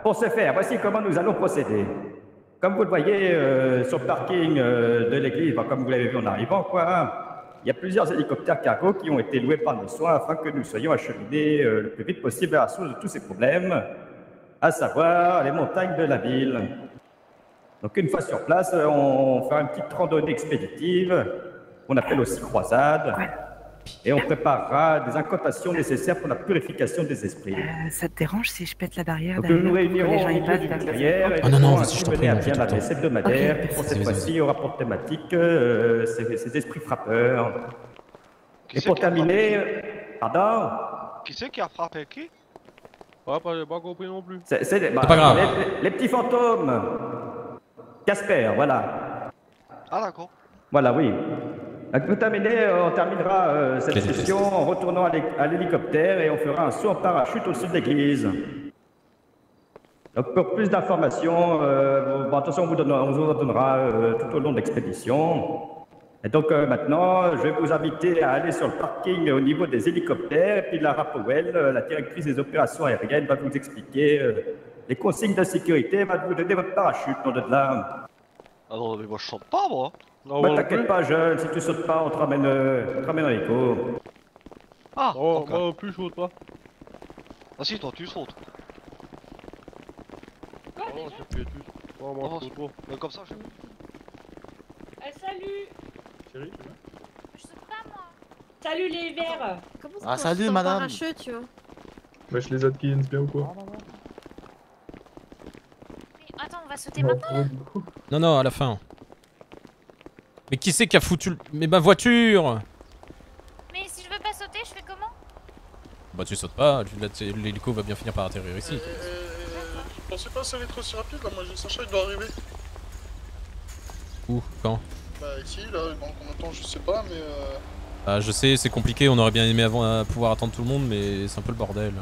pour ce faire, voici comment nous allons procéder. Comme vous le voyez sur le parking de l'église, comme vous l'avez vu en arrivant, il y a plusieurs hélicoptères cargo qui ont été loués par nos soins afin que nous soyons acheminés le plus vite possible à la source de tous ces problèmes, à savoir les montagnes de la ville. Donc une fois sur place, on fait une petite randonnée expéditive, qu'on appelle aussi croisade, et on préparera des incantations nécessaires pour la purification des esprits. Ça te dérange si je pète la barrière? Donc nous nous réunirons au milieu d'une clairière et nous allons mener à bien la messe hebdomadaire qui pour cette fois-ci aura pour thématique ces esprits frappeurs. Et pour terminer, pardon? Qui c'est qui a frappé qui? Ouais, j'ai pas compris non plus. C'est pas grave. Les petits fantômes. Casper, voilà. Ah d'accord. Voilà, oui. Donc, pour terminer, on terminera cette session en retournant à l'hélicoptère et on fera un saut en parachute au-dessus de l'église. Donc pour plus d'informations, attention, on vous en donnera tout au long de l'expédition. Et donc maintenant, je vais vous inviter à aller sur le parking au niveau des hélicoptères. Et puis Lara Powell, la directrice des opérations aériennes, va vous expliquer les consignes de sécurité, va vous donner votre parachute, nom de là. Ah non, mais moi je saute pas, moi. T'inquiète pas, jeune, si tu sautes pas, on te ramène en hélico. Ah, Oh, ok. moi non plus, je saute pas. Ah si, toi tu sautes. Oh, j'ai fait tout. Oh, moi je saute pas. Mais comme ça, je... Salut. Chérie, Je saute pas moi. Salut les verts. Comment ça, Ah, salut, en madame. parachute, tu vois? Wesh les Atkins, bien ou quoi? Mais attends, on va sauter maintenant. Non, non, à la fin. Mais qui c'est qui a foutu le... Mais ma voiture! Mais si je veux pas sauter, je fais comment? Bah tu sautes pas, l'hélico va bien finir par atterrir ici. Je pensais pas que ça allait être aussi rapide là, moi j'ai Sacha, il doit arriver. Où? Quand? Bah ici, là, dans combien de temps je sais pas, mais Ah je sais, c'est compliqué, on aurait bien aimé pouvoir attendre tout le monde, mais c'est un peu le bordel.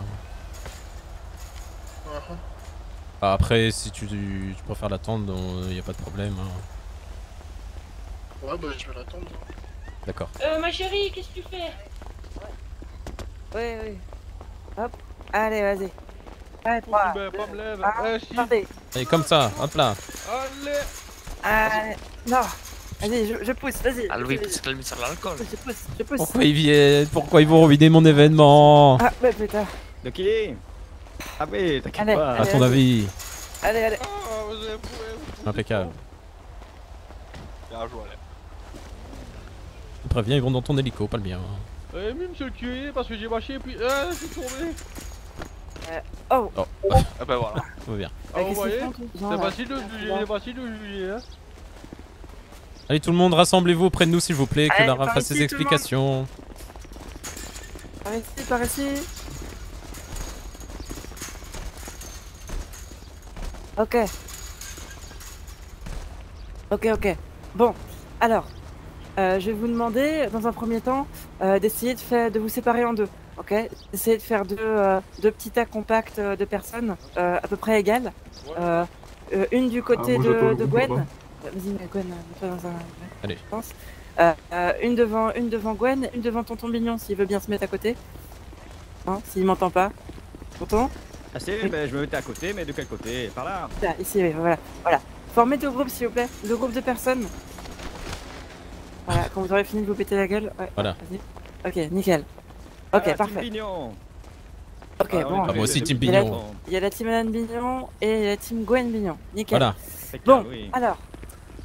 Ah, après, si tu préfères l'attendre, y a pas de problème. ouais bah je vais l'attendre. D'accord. Ma chérie, qu'est-ce que tu fais? Oui, oui. Hop. Allez, vas-y. Allez, tu 3, mets pas me lève. Si. attendez. Allez, comme ça, hop là. Allez. Allez. Non. Vas-y, je pousse, vas-y. Ah, Louis, parce qu'elle met sur l'alcool. Je pousse. Pourquoi ils viennent? Pourquoi ils vont ruiner mon événement? Ah, bah putain. De qui? Ah oui, t'inquiète Allez, pas. À ton avis? Allez. Oh, vous avez Impeccable. Bien joué, allez. Préviens, ils vont dans ton hélico, pas le mien. Eh, mais monsieur le curé, parce que j'ai marché et puis. je suis tombé. Oh. Oh. Ah bah voilà. Tout va bien. Ah, vous voyez? C'est facile de juger, c'est facile de juger, hein. Allez, tout le monde, rassemblez-vous auprès de nous, s'il vous plaît, que Allez, Lara par fasse ici, ses explications. Par ici. Ok. Bon, alors, je vais vous demander, dans un premier temps, d'essayer de vous séparer en deux. Ok. Essayez de faire deux petits tas compacts de personnes, à peu près égales. Une du côté de Gwen. Vas-y, Gwen, mets-toi dans un... Allez. Je pense. Une devant Gwen, une devant Tonton Mignon, s'il veut bien se mettre à côté. Hein, s'il m'entend pas. Tonton? Ah si, ben, je me mettais à côté, mais de quel côté? Par là? Là, ici, oui, voilà. Formez deux groupes, s'il vous plaît. Deux groupes de personnes. Voilà, quand vous aurez fini de vous péter la gueule. Ouais, voilà. Vas-y. Ok, nickel. Ok, parfait. Pignon. Ok, bon. Ah, moi aussi, Team Il y a Pignon. Il y a la team Alan Bignon et la team Gwen Bignon. Nickel. Voilà. Bon, Oui. alors,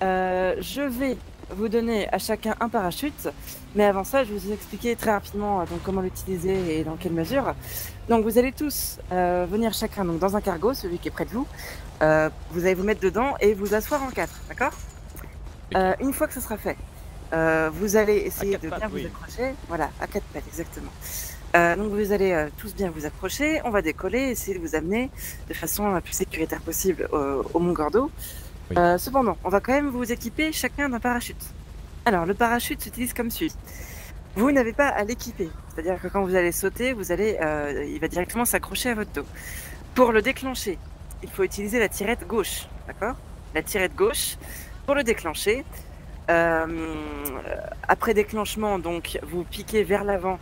je vais vous donner à chacun un parachute, mais avant ça, je vais vous expliquer très rapidement donc, comment l'utiliser et dans quelle mesure. Donc, vous allez tous venir chacun donc, dans un cargo, celui qui est près de vous. Vous allez vous mettre dedans et vous asseoir en 4, d'accord? Une fois que ce sera fait, vous allez essayer de bien vous accrocher. Voilà, à 4 pattes, exactement. Donc vous allez tous bien vous approcher, on va décoller, essayer de vous amener de façon la plus sécuritaire possible au Mont Gordo. Oui. Cependant, on va quand même vous équiper chacun d'un parachute. Alors le parachute s'utilise comme suit. Vous n'avez pas à l'équiper, c'est-à-dire que quand vous allez sauter, il va directement s'accrocher à votre dos. Pour le déclencher, il faut utiliser la tirette gauche, d'accord? La tirette gauche, pour le déclencher, après déclenchement, donc vous piquez vers l'avant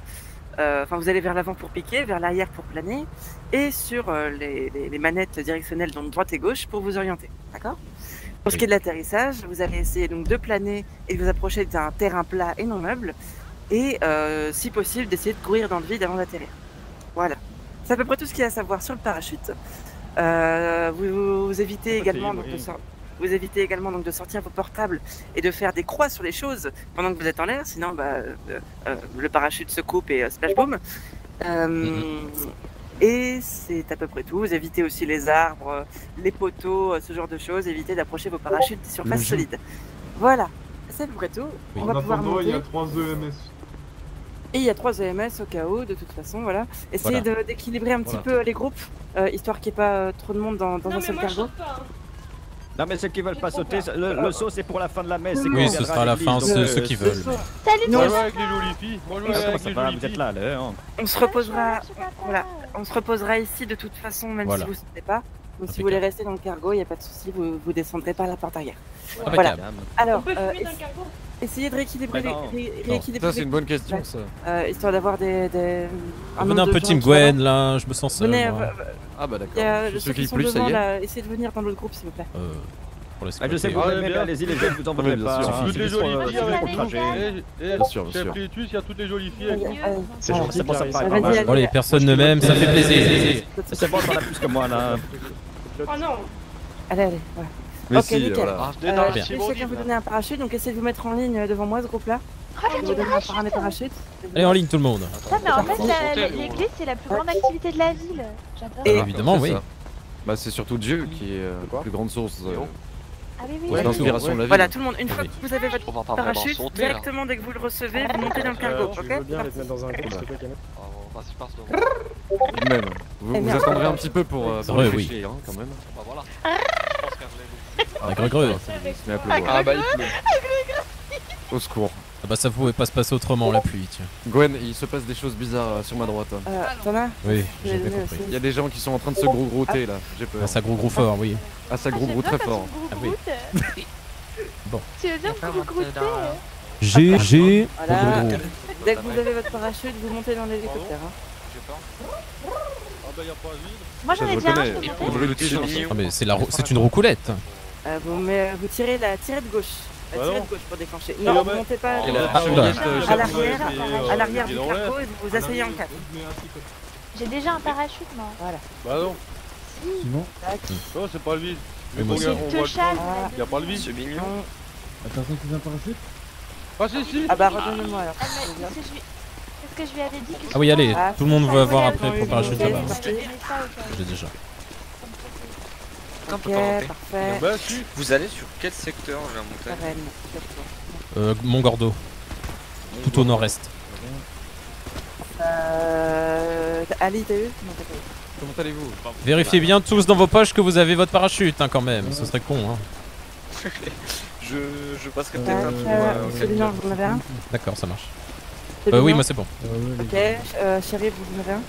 enfin vous allez vers l'avant pour piquer, vers l'arrière pour planer, et sur les manettes directionnelles donc droite et gauche pour vous orienter. D'accord? Pour ce qui est de l'atterrissage, vous allez essayer donc de planer et de vous approcher d'un terrain plat et non meuble, et si possible d'essayer de courir dans le vide avant d'atterrir. Voilà. C'est à peu près tout ce qu'il y a à savoir sur le parachute. Vous évitez également donc, vous évitez également donc de sortir vos portables et de faire des croix sur les choses pendant que vous êtes en l'air, sinon le parachute se coupe et splash boom. Et c'est à peu près tout. Vous évitez aussi les arbres, les poteaux, ce genre de choses. Évitez d'approcher vos parachutes des surfaces solides. Voilà, c'est à peu près tout. Oui. On va pouvoir monter. Il y a 3 EMS. Et il y a 3 EMS au cas où, de toute façon, voilà. Essayez d'équilibrer un petit peu les groupes, histoire qu'il n'y ait pas trop de monde dans un seul cargo. Non mais ceux qui veulent pas sauter, le saut c'est pour la fin de la messe. Oui, ce sera à la fin, ceux qui veulent. Salut Moi tout je vais avec les jolies filles. Moi je vais avec les jolies Vous êtes filles. là, là. On se reposera, voilà, on se reposera ici de toute façon, même si vous ne sautez pas. Donc si vous voulez rester dans le cargo, il n'y a pas de souci, vous descendrez par la porte arrière. Voilà. Alors, essayez de rééquilibrer Ça c'est une bonne question ça. histoire d'avoir des Venez un peu Team Gwen là, je me sens seul. Venez, moi. Ah bah d'accord. ceux Ceux qui qui sont plus ça devant y est. là, essayez de venir dans l'autre groupe s'il vous plaît. Pour la Je sais sécurité. que vous aimez bien les îles et je vous en voudrais bien pas. sûr. hein, Toutes c'est les juste jolies pour- filles c'est juste avec pour le nous. trajet. Bien sûr, bien Chez sûr. Plétus, il y a toutes les jolies filles avec nous. C'est gentil, c'est pour ça que ça paraît Vas-y, pas mal. allez. Bon, les personnes ne m'aiment, ça fait plaisir. C'est bon, t'en as plus que moi là. Oh non. Allez, voilà. Mais Ok, si, nickel. voilà. Ah, je dénage, bien. c'est Je bon, vais chacun vous donner un parachute, donc essayez de vous mettre en ligne devant moi ce groupe-là. Oh, Je vais vous donner un parachute. Allez en ligne tout le monde. Ça, mais en fait, Monter, l'église, c'est la plus grande activité de la ville. J'adore. Et- Évidemment, C'est oui. ça. Bah c'est surtout Dieu qui est la plus grande source Ah oui, oui. d'inspiration de la vie. Voilà, tout le monde, une fois que vous avez votre On va pas vraiment parachute, sauter là. directement dès que vous le recevez, vous montez dans le cargo, ok? Tu veux bien les mettre dans un groupe, s'il te plaît, Kenneth? On va s'y passer devant. Même. Vous merde. attendrez un petit peu pour vrai, oui. réfléchir hein, quand même. Bah voilà. Je pense qu'elle Ah, greu. Il se met à pleuvoir. Ah bah il pleut. Au secours. Ah bah ça pouvait pas se passer autrement la pluie, tiens. Gwen, il se passe des choses bizarres sur ma droite. T'en as? Oui, Je j'ai vais bien donner compris. Il y a des gens qui sont en train de se gros-grouter là. J'ai peur. Ah, ça gros fort, oui. Ah ça gros très fort. Ah oui. Bon. Tu veux bien me grouter GG. Voilà. Gros. Dès que vous avez votre parachute, vous montez dans l'hélicoptère. Hein. J'ai peur. Ah bah y'a pas vide. Moi j'en Ça, ai je déjà un, reconnais. je peux On monter. veut le tuer. Ah mais c'est une roucoulette. Vous tirez de gauche. Bah Tirez non. de gauche pour déclencher. Et Non, là, vous montez pas Et la Ah, cheminette, à l'arrière, et, à l'arrière du dans l'air. cargo et vous vous asseyez en quatre. J'ai déjà un parachute, moi. Bah non. Tac. Non, c'est pas le vide. Oui, moi On aussi. voit Je le te charge. Ah, Il y a pas le vide. C'est mignon. Ah si si. ah bah redonnez-moi alors. Parce que je lui avais dit que... Ah oui, allez, Ah, tout le monde va voir oui, après oui, pour parachute oui, là-bas. oui. Je vais mettre ça au cas où. J'ai déjà. Ok, parfait. Bah si. Vous allez sur quel secteur, j'ai monté Rennes. Montgordo. Tout au nord-est. Ali, t'as eu? Non, t'as pas eu. Comment allez-vous? Vérifiez bien tous dans vos poches que vous avez votre parachute hein, quand même. Ce serait con. Hein. Je passerai Tac, peut-être un tour au celui-là, vous en avez un? D'accord, ça marche. Celui-là Oui, moi c'est bon. Ok, chérie, vous en avez un?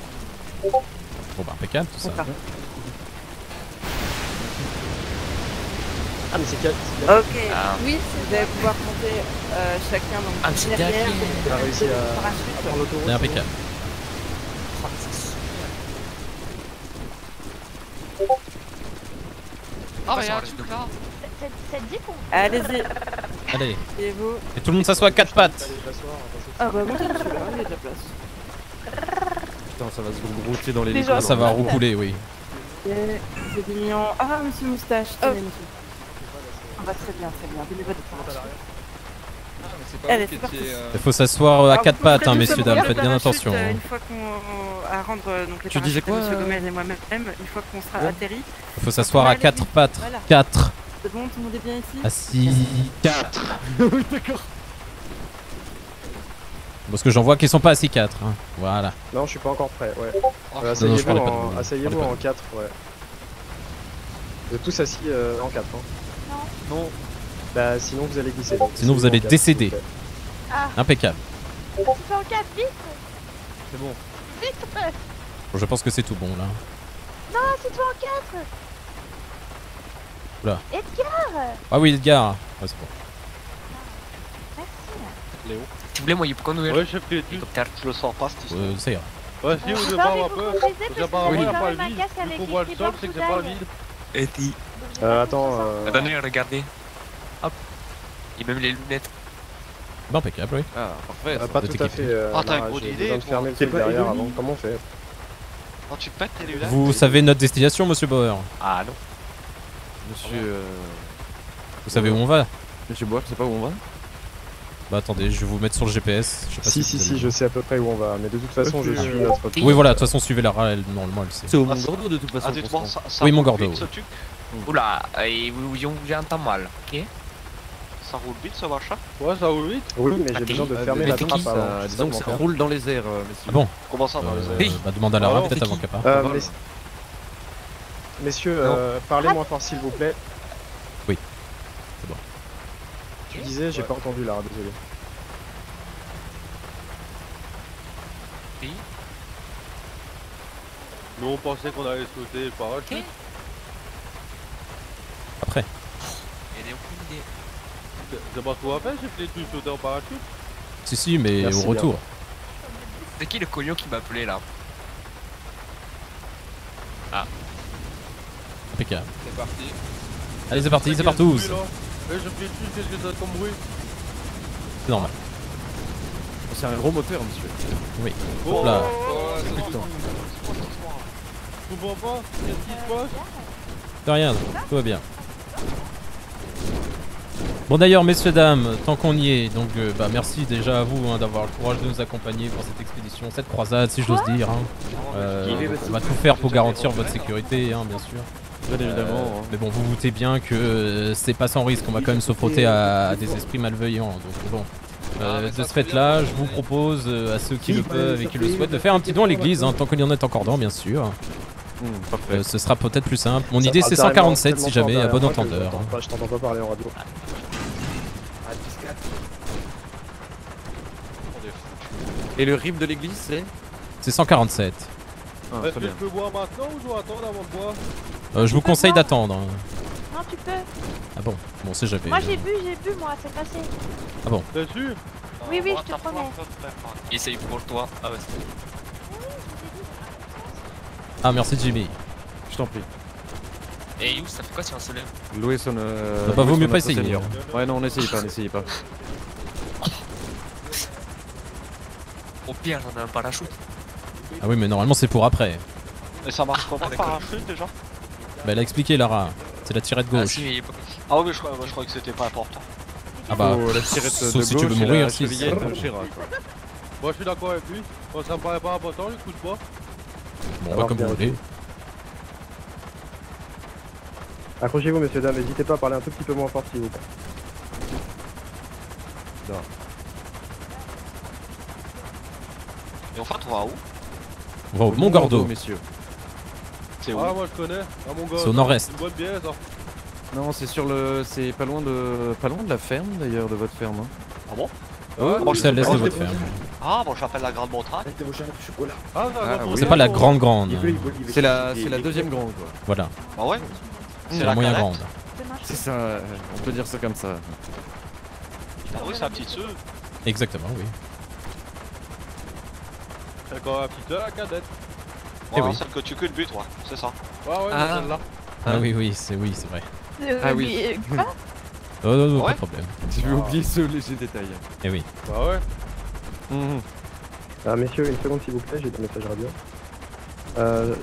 Bon bah impeccable tout ça. D'accord. Ah, mais c'est quel? Ok, Ah. oui, vous allez pouvoir monter chacun dans Ah, le c'est derrière. derrière. On a réussi à Parachute. faire l'autoroute. C'est impeccable. Ah bah y'a un truc là. Ça te dit qu'on... Allez-y, Allez. asseyez-vous. Et tout le monde s'assoit à quatre pattes. Allez, je m'asseoir, attention. Ah bah montez dessus là, il y a de la place. Putain, ça va se grouter dans les Déjà, Ah, ça va roucouler, oui. Ok, c'est mignon. Ah, monsieur Moustache, tenez, monsieur. On va très bien, très bien. Donnez votre parachute. C'est pas Allez, vous qui c'est parti. étiez. Il faut s'asseoir à Alors, quatre vous pattes, ferez hein, tout messieurs, simplement dames. le Faites bien parachute, attention. hein. Une fois qu'on à rendre donc les Tu disais parachutes de quoi, Monsieur Gomez et moi-même, une fois qu'on sera atterri, Il faut s'asseoir à quatre pattes. Voilà. 4. c'est bon, tout le monde est bien ici. Assis. 4. Oui, d'accord. Parce que j'en vois qui sont pas assis 4. Hein. Voilà. Non, je suis pas encore prêt, ouais. Oh, non, je parlais pas de vous. Asseyez-vous Je parlais pas en 4, ouais. Vous êtes tous assis en 4, hein. Non. Bah, sinon vous allez glisser. donc Sinon, vous allez asseyez-vous en quatre, décéder. s'il vous plaît. Ah, Impeccable. tu fais en 4, vite. C'est bon. Vite. Bon, je pense que c'est tout bon là. Non, c'est toi en 4. Oula. Edgar. Ah oui, Edgar. Ouais, c'est bon. Merci. Léo. Tu voulais, moi, il est pourquoi nous Ouais, chef clé dessus. hélicoptère. Je le sens pas cette histoire. Ça ira. Ouais, si, vous devez pas avoir peur. Parce qu'apparemment, il n'y a pas le vide. Vu qu'on voit le sol, c'est que c'est pas le vide. Et dit. Attends, Attendez, regardez. Hop. Il y a même les lunettes. Bah, impeccable, oui. Ah, parfait. pas tout à fait. Ah, t'as Lara, une bonne j'ai idée, besoin de toi. fermer le truc derrière avant. Comment on fait? Quand tu pètes tes lunettes. Vous savez notre destination, monsieur Bauer? Ah non. Monsieur. Vous savez où on va? Monsieur Bois, je sais pas où on va. Bah attendez, je vais vous mettre sur le GPS. Je sais pas Si, vous si, allez- je sais à peu près où on va. Mais de toute façon, je suis notre pote. Oui, voilà, de toute façon, suivez Lara, elle, normalement, elle sait. C'est au Mont Gordo de toute façon. Ah, dites-moi, ça Oui, mon roule Gordo. vite, ce truc. Oula, et j'entends mal. Ok. Ça roule vite ce machin. Ouais, ça roule vite. Oui, mais j'ai besoin de fermer la trappe avant. Disons que ça roule dans les airs, messieurs. Ah bon? Comment ça dans les airs? Bah demande à Lara, Alors, peut-être c'est avant qui qu'elle parte. Messieurs, parlez moins fort s'il vous plaît. Oui. C'est bon. Tu disais, j'ai pas entendu Lara, désolé. Oui. Nous, on pensait qu'on allait sauter le parachute. Après. Il y a aucune idée. C'est pas ce qu'on va faire, j'ai fait tout sauter en parachute. Si, mais Merci au retour. C'est qui le cognon qui m'a appelé là? Impeccable. C'est parti. Allez, c'est parti, c'est partout. Eh, je fais dessus, qu'est-ce que ça a comme bruit? C'est normal. C'est un gros moteur, monsieur. Oui. Oh, Hop là. Putain. Je comprends pas, qu'est-ce qui se passe? De rien, tout va bien. Bon d'ailleurs, messieurs, dames, tant qu'on y est, donc bah merci déjà à vous d'avoir le courage de nous accompagner pour cette expédition, cette croisade, si j'ose dire. On va tout faire pour garantir votre sécurité, bien sûr. Bien évidemment. Mais bon, vous vous doutez bien que c'est pas sans risque, on va quand même se frotter à des esprits malveillants. Donc bon, de ce fait-là, je vous propose à ceux qui le peuvent et qui le souhaitent de faire un petit don à l'église, tant qu'on y en est encore dans, bien sûr. Parfait. Ce sera peut-être plus simple. Mon idée c'est 147 si jamais, à bon entendeur. Je t'entends pas parler en radio. Et le RIB de l'église, C'est 147. Ah, Est-ce très que bien. je peux boire maintenant ou je dois attendre avant de boire? Je vous conseille d'attendre. Non, tu peux. Ah bon, bon c'est jamais. Moi j'ai bu, moi, c'est passé. Ah bon. T'es sûr? Oui, oui, je te promets. Essaye pour toi. Ah ouais. Ah merci Jimmy. Je t'en prie. Et You, ça fait quoi si on se lève? Louer son. Bah, vaut louer mieux son pas autre essayer. seigneur. Ouais, non, n'essayez pas, n'essayez pas. Au pire, j'en ai un parachute. Ah oui mais normalement c'est pour après. Et ça marche comment le parachute déjà? Bah elle a expliqué Lara. C'est la tirette Ah gauche. si, mais il est pas. Ah oui, mais je crois que c'était pas important. Ah bah, Oh, la tirette sauf de si gauche tu veux et mourir, la si, chevillette c'est- de Chéra, quoi. Moi je suis d'accord avec lui. Moi ça me paraît pas important, j'écoute pas. Bon bah comme vous voulez. Accrochez-vous, messieurs, dames, n'hésitez pas à parler un tout petit peu moins fort s'il vous plaît. Et en fait, on va où? On va au Mont Gordo. messieurs. C'est où? Ah, moi je connais. Ah, mon gars. C'est au nord-est. C'est une bonne bière ça. Non, c'est sur le. C'est pas loin de. Pas loin de la ferme d'ailleurs, de votre ferme. Ah bon? Ouais, C'est à l'est de votre ferme. Ah bon, j'appelle la grande montagne. Ah, oui. C'est pas la grande grande. C'est la deuxième grande, quoi. Voilà. Bah ouais. C'est la moyen grande. C'est ça, on peut dire ça comme ça. Ah oui, c'est la petite sœur. Exactement, oui. C'est encore la petite la cadette. Voilà, oui. celle que tu cules but, ouais, c'est ça. Ouais, ouais, Ah. c'est celle-là. Ah oui, c'est vrai. Ah oui. Quoi? Oh non, non, pas Ouais. de problème. J'ai oublié ce léger détail. Eh oui. Bah ouais. Mhm. Ah, messieurs, une seconde s'il vous plaît, j'ai des messages radio.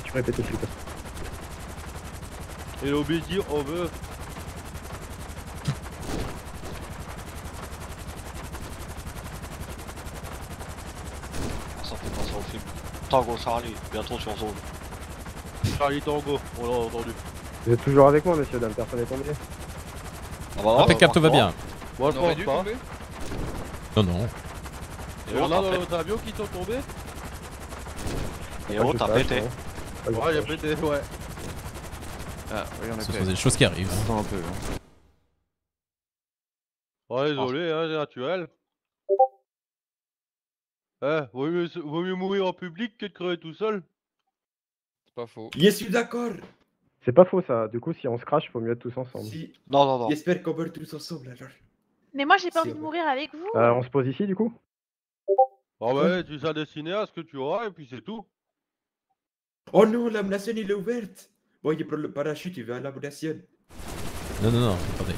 Tu peux répéter s'il vous plaît. Et l'obédir, on veut. Ça fait penser au film. Tango Charlie, bientôt sur zone. Charlie Tango, on l'a entendu. Vous êtes toujours avec moi, messieurs, dames, personne n'est tombé. Ah bah Impeccable, tout va bien. Moi je pense pas. Non, non. Et on a dans l'autre avion qui sont tombés. Et oh, t'as pété. Ouais, il a pété, ouais. Ah, oui, on a Ce fait. sont des choses qui arrivent. On sent un peu. Hein. Ouais, désolé, hein, c'est naturel. Vaut mieux mourir en public que de crever tout seul. C'est pas faux. Je suis d'accord. C'est pas faux ça, du coup, si on se crache, faut mieux être tous ensemble. Si... Non, non, non. J'espère qu'on meurt tous ensemble alors. Mais moi j'ai pas envie de mourir avec vous. On se pose ici du coup? Ah ouais, tu seras destiné à ce que tu auras et puis c'est tout. Oh non, l'ablation il est ouverte. Bon, il prend le parachute, il va à l'ablation. Non, non, non, attendez.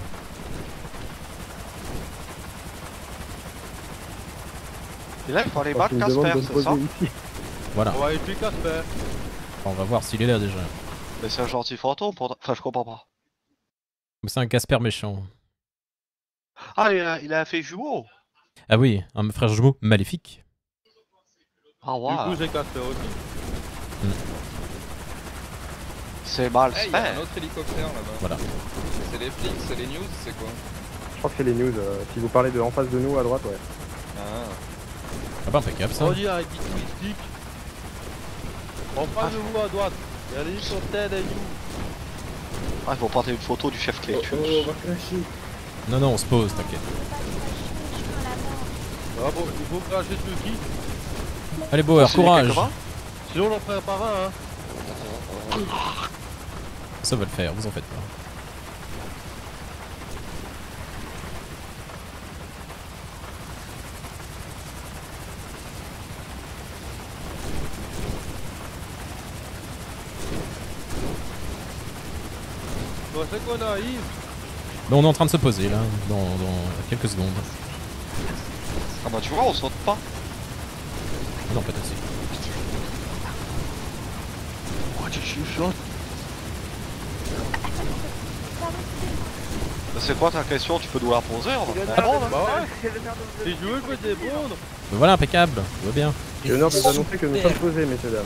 Et là, il faut aller battre Casper, c'est ça? Voilà. On va aller tuer Casper. On va voir s'il est là déjà. Mais c'est un gentil fantôme pour... Enfin, je comprends pas. Mais c'est un Casper méchant. Ah, il a fait jumeau. Ah oui, un frère jumeau maléfique. Ah ouais. Du coup, c'est Casper aussi. C'est mal Il y a un autre hélicoptère là-bas. Voilà. C'est les flics, c'est les news, c'est quoi? Je crois que c'est les news. Si vous parlez de en face de nous à droite, ouais. Ah bah impeccable ça. On dit avec des twistiques. En face de vous à droite. Il y a l'hélicoptère des news. Ah, il faut prendre une photo du chef Claytus. Oh, on va cracher. Non, non, on se pose, t'inquiète. Ah bon, il faut cracher sur qui? Allez, Bauer, courage. Sinon, on en prépare un, hein. Ça va le faire, vous en faites pas. Bon, c'est qu'on arrive. Bon, on est en train de se poser là, dans quelques secondes. Ah bah tu vois, on saute pas. Non, pas d'assez. Pourquoi tu chuchotes? C'est quoi ta question? Tu peux nous la poser? On va faire bon, bah ouais. Si je veux, je peux te répondre. Mais voilà, impeccable, tout va bien. J'ai l'honneur de vous annoncer que nous sommes posés, messieurs dames.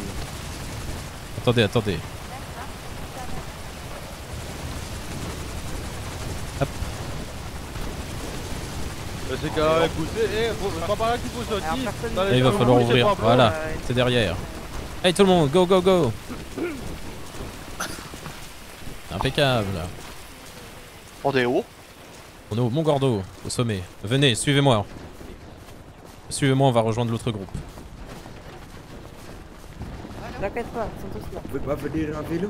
Attendez, attendez. Hop. C'est qu'à écouter, c'est pas par là qu'il faut sortir. Là, il va falloir ouvrir, voilà, c'est derrière. Hey tout le monde, go go go. Impeccable. On est où? On est au Mont Gordo, au sommet. Venez, suivez-moi. Suivez-moi, on va rejoindre l'autre groupe. T'inquiète pas, ils sont tous là. On peut pas venir en vélo.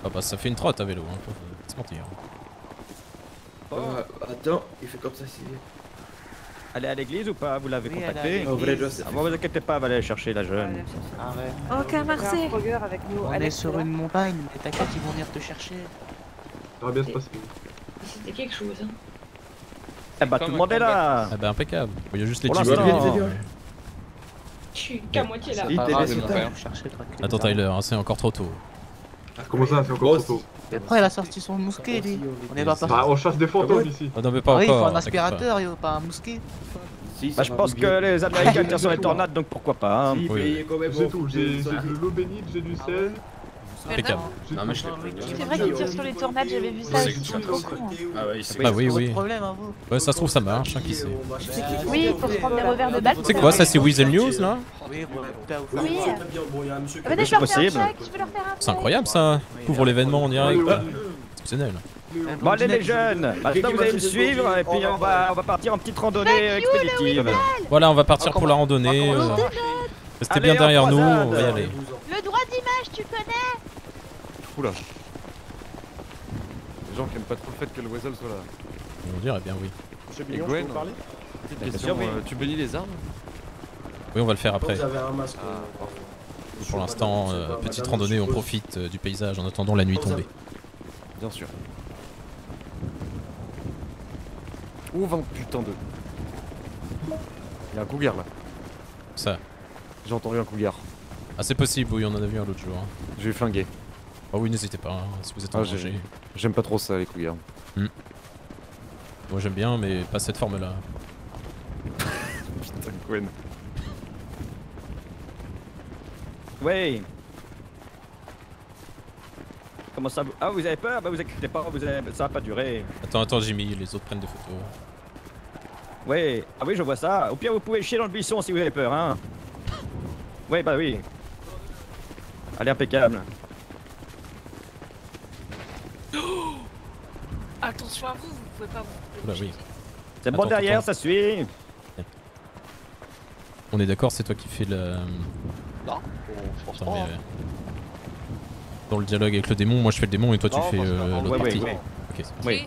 Ah bah ça fait une trotte à vélo, hein, faut pas se mentir. Attends, il fait comme ça ici. Elle est à l'église ou pas? Vous l'avez contacté? En vrai, Vous inquiétez pas, elle va aller chercher la jeune. Ok, merci. Avec nous. On est sur une montagne, mais t'inquiète, ils vont venir te chercher. Ça va bien se passer. C'était quelque chose. Hein. Eh bah tout le monde est là. Ah bah impeccable. Il y a juste les Pour petits l'instant, Je suis qu'à moitié là. Attends Tyler, hein, c'est encore trop tôt. Comment ça, c'est encore trop tôt? Et après, il a sorti son mousquet, lui. On est pas parti. Bah, on chasse des fantômes ici. Oh non mais pas Oui, il faut encore. un aspirateur, pas un mousquet. Bah, je pense que les Américains tirent sur les tornades, donc pourquoi pas. Hein. Oui. J'ai tout, j'ai de l'eau bénite, j'ai du sel. Impeccable. C'est vrai qu'ils tirent sur les tornades, j'avais vu ça. Ils sont trop cons. Bah oui, oui. Problème, hein, vous. Ouais, ça se trouve ça marche, hein, qui sait. Oui, pour prendre des revers de balles. C'est quoi ça, c'est Weasel News là? Oui. Venez, je leur fais un check, je vais leur faire un C'est incroyable ça. Couvre l'événement en direct. Exceptionnel. Bon allez les jeunes, maintenant vous allez me suivre et puis on va partir en petite randonnée expéditive. Voilà, on va partir pour la randonnée. Restez bien derrière nous, on va y aller. Le droit d'image, tu connais? Oula. Les gens qui aiment pas trop le fait que le Weasel soit là. On dirait bien oui. Et Gwen, petite question, tu bénis les armes? Oui, on va le faire après. Vous avez un masque. Pour l'instant, petite randonnée, on profite du paysage en attendant la nuit tombée. Bien sûr. Où va putain de... Il y a un cougar là. Ça. J'ai entendu un cougar. Ah c'est possible, oui, on en a vu un l'autre jour. Je vais flinguer. Ah oui, n'hésitez pas, hein, si vous êtes en danger. J'aime pas trop ça, les cougars. Moi j'aime bien, mais pas cette forme-là. Putain, Gwen. Oui. Comment ça? Ah vous avez peur? Bah vous inquiétez pas, ça va pas durer. Attends Jimmy, les autres prennent des photos. Oui, ah oui je vois ça. Au pire vous pouvez chier dans le buisson si vous avez peur, hein. Oui bah oui. Allez impeccable. Attention à vous, vous pouvez pas vous. Bah oui. C'est bon derrière, ça suit. On est d'accord, c'est toi qui fais le... Non, je pense pas. Dans le dialogue avec le démon, moi je fais le démon et toi tu fais l'autre partie. Oui. Oui,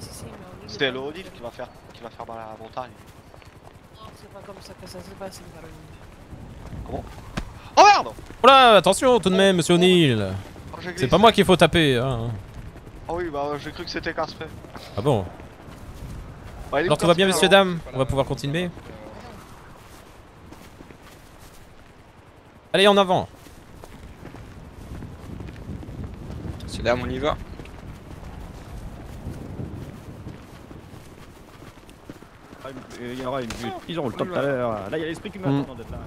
C'était le Odile qui va faire mal à la montagne. Non, c'est pas comme ça que ça se passe, Caroline. Comment? Oh merde! Oh là, attention tout de même, monsieur O'Neill. C'est pas moi qu'il faut taper. Hein. Ah oui, bah j'ai cru que c'était Casper. Ah bon? Ouais, alors tout va bien, messieurs, dames? On va pouvoir continuer. Allez, en avant. Messieurs, dames, on y va. Il y aura une butte. Ils auront le temps tout à l'heure. Là, il y a l'esprit qui m'attend d'être là.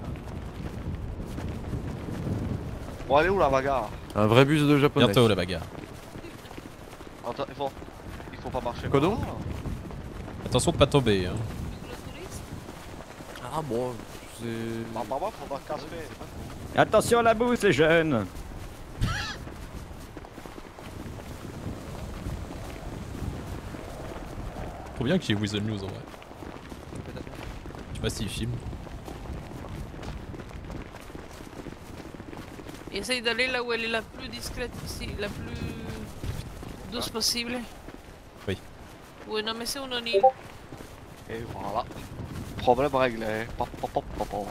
Bon, elle est où la bagarre? Un vrai bus de japonais. Bientôt la bagarre. Attends, il faut pas marcher. Quoi donc? Attention de pas tomber. Hein. Ah bon, c'est... Bah, moi, faut pas Casper. Attention à la boue, c'est jeune. Trop bien qu'il y ait Weasel News en vrai. Je sais pas s'il filme. Essaye d'aller là où elle est la plus discrète aussi, la plus douce possible. Oui. Ouais, non mais c'est un O'Neill. Et voilà. Problème réglé. Pop, pop, pop, pop, pop.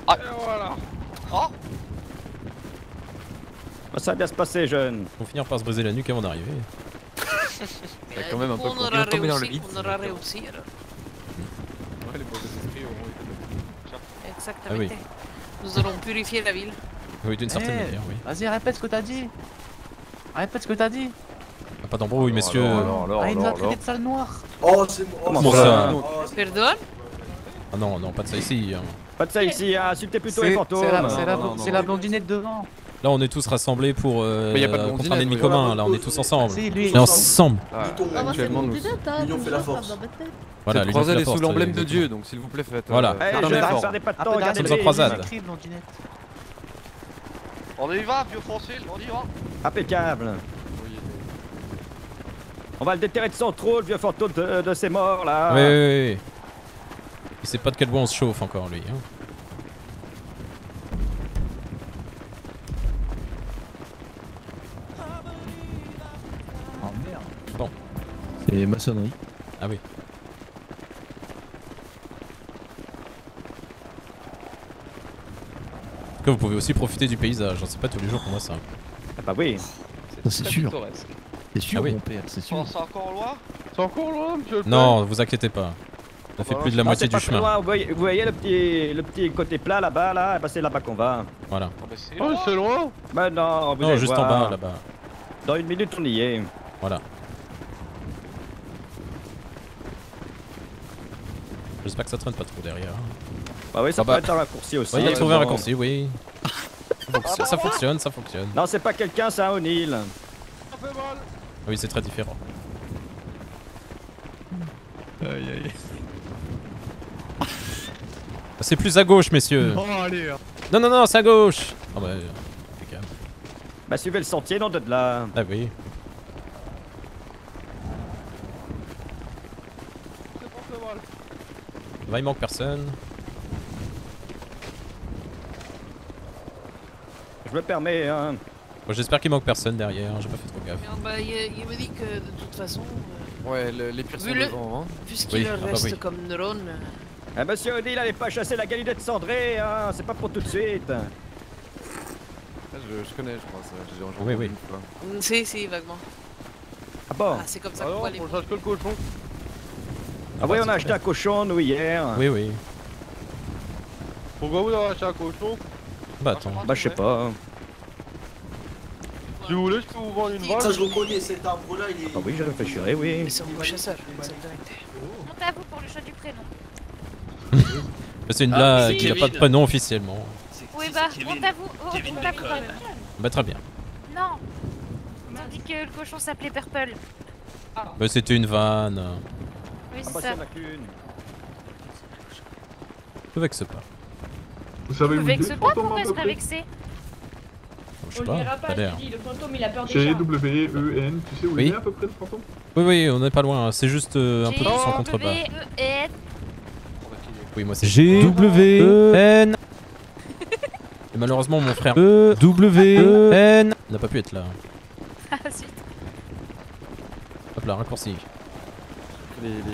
Ah, et voilà. Oh. Ça va bien se passer, jeune. On va finir par se briser la nuque avant d'arriver. C'est quand même un peu on aura réussi, on aura réussi alors. Ouais, les mauvais esprits auront été... Exactement. Ah oui. Nous allons purifier la ville. Oui, d'une certaine manière, oui. Vas-y, répète ce que t'as dit. Répète ce que t'as dit. Ah, pas d'embrouille, messieurs. Ah, il nous a traité de sale noir. Oh, c'est moi. Comment ça? Pardon? Ah non, non, pas de ça ici. Hein. Pas de ça ici, hein. Insultez plutôt les fantômes. C'est la blondinette devant. Là, on est tous rassemblés pour contre un ennemi commun. Là, on est tous ensemble. Si, lui, on est ensemble. Actuellement, nous L'union fait la force. Voilà, cette croisade est sous l'emblème de Dieu, donc s'il vous plaît, faites. Voilà. Je vais faire pas de temps, regardez les croisades. On y va, vieux fossile, on y va. Impeccable. On va le déterrer de son trou, le vieux fantôme de ses morts là. Oui, oui, oui. Il sait pas de quel bois on se chauffe encore, lui. Hein. Oh merde. Bon. C'est maçonnerie. Ah oui. En tout cas, vous pouvez aussi profiter du paysage. C'est pas tous les jours qu'on voit ça. Ah bah oui. C'est sûr. C'est sûr, Ah oui. mon père, c'est sûr. C'est encore loin? C'est encore loin, monsieur le père? Non, vous inquiétez pas. On a fait plus de la moitié du chemin. Loin. Vous voyez le petit côté plat là-bas, là, bah c'est là-bas qu'on va. Voilà. Oh, c'est loin? Bah non, vous Non, allez juste voir. en bas, là-bas. Dans une minute, on y est. Voilà. J'espère que ça traîne pas trop derrière. Bah oui, ça peut être un raccourci aussi. Ouais, il a trouvé un bon. raccourci, oui. Ça fonctionne, ça fonctionne. Non, c'est pas quelqu'un, c'est un O'Neill. Ça fait mal. Oui, c'est très différent. Aïe aïe. C'est plus à gauche, messieurs. Oh, allez. Non, non, non, c'est à gauche. Ah bah, impeccable. Bah suivez le sentier, non de là. Ah oui. Là, il manque personne. Je me permets, hein. Bon, j'espère qu'il manque personne derrière, j'ai pas fait trop gaffe. Non, bah, il me dit que de toute façon. Ouais, les pires sont vu devant, hein. Puisqu'il Oui, ah bah reste oui. comme neurone. Eh, monsieur O'Neill, allez pas chasser la gallinette cendrée, hein. C'est pas pour tout de suite. Je connais, je crois, ça. J'ai déjà Oui, oui. une fois. Si, vaguement. Ah bon? Ah, c'est comme ça Alors, qu'on voit les. on cherche que le cochon. Ah oui, on a acheté un cochon, nous, hier. Oui, oui. Pourquoi vous avez acheté un cochon? Bah attends. Bah je sais pas. Si vous voulez, je peux vous vendre une vache. Ça, je reconnais, cet arbre-là, il est. Ah oui, je réfléchirai, oui. Mais c'est un beau chasseur, ça me direct. Monte à vous pour le choix du prénom. C'est une Ah, blague, si, il a pas de Kevin. prénom officiellement. Oui, bah, monte à vous. Oh, monte à vous quand même. Bah très bien. Non. Ils ont dit que le cochon s'appelait Purple. Bah c'était une vanne. Oui, Ah c'est bah ça. s'il y en a qu'une. Ne vexe pas. Vous savez Vous où vexe il est, pas, fantôme, pourquoi à il peu serait près? vexé? Je sais On le verra pas, pas, t'as je l'air. te dis, le fantôme il a peur des J'ai chats. W-E-N, tu sais où Oui. il est à peu près le fantôme? Oui, oui, on n'est pas loin, c'est juste un peu plus en contrebas. G-W-E-N. Oui, moi c'est G-W-E-N. Et malheureusement, mon frère E-W-E-N n'a pas pu être là. Ah, zut. Hop là, raccourci.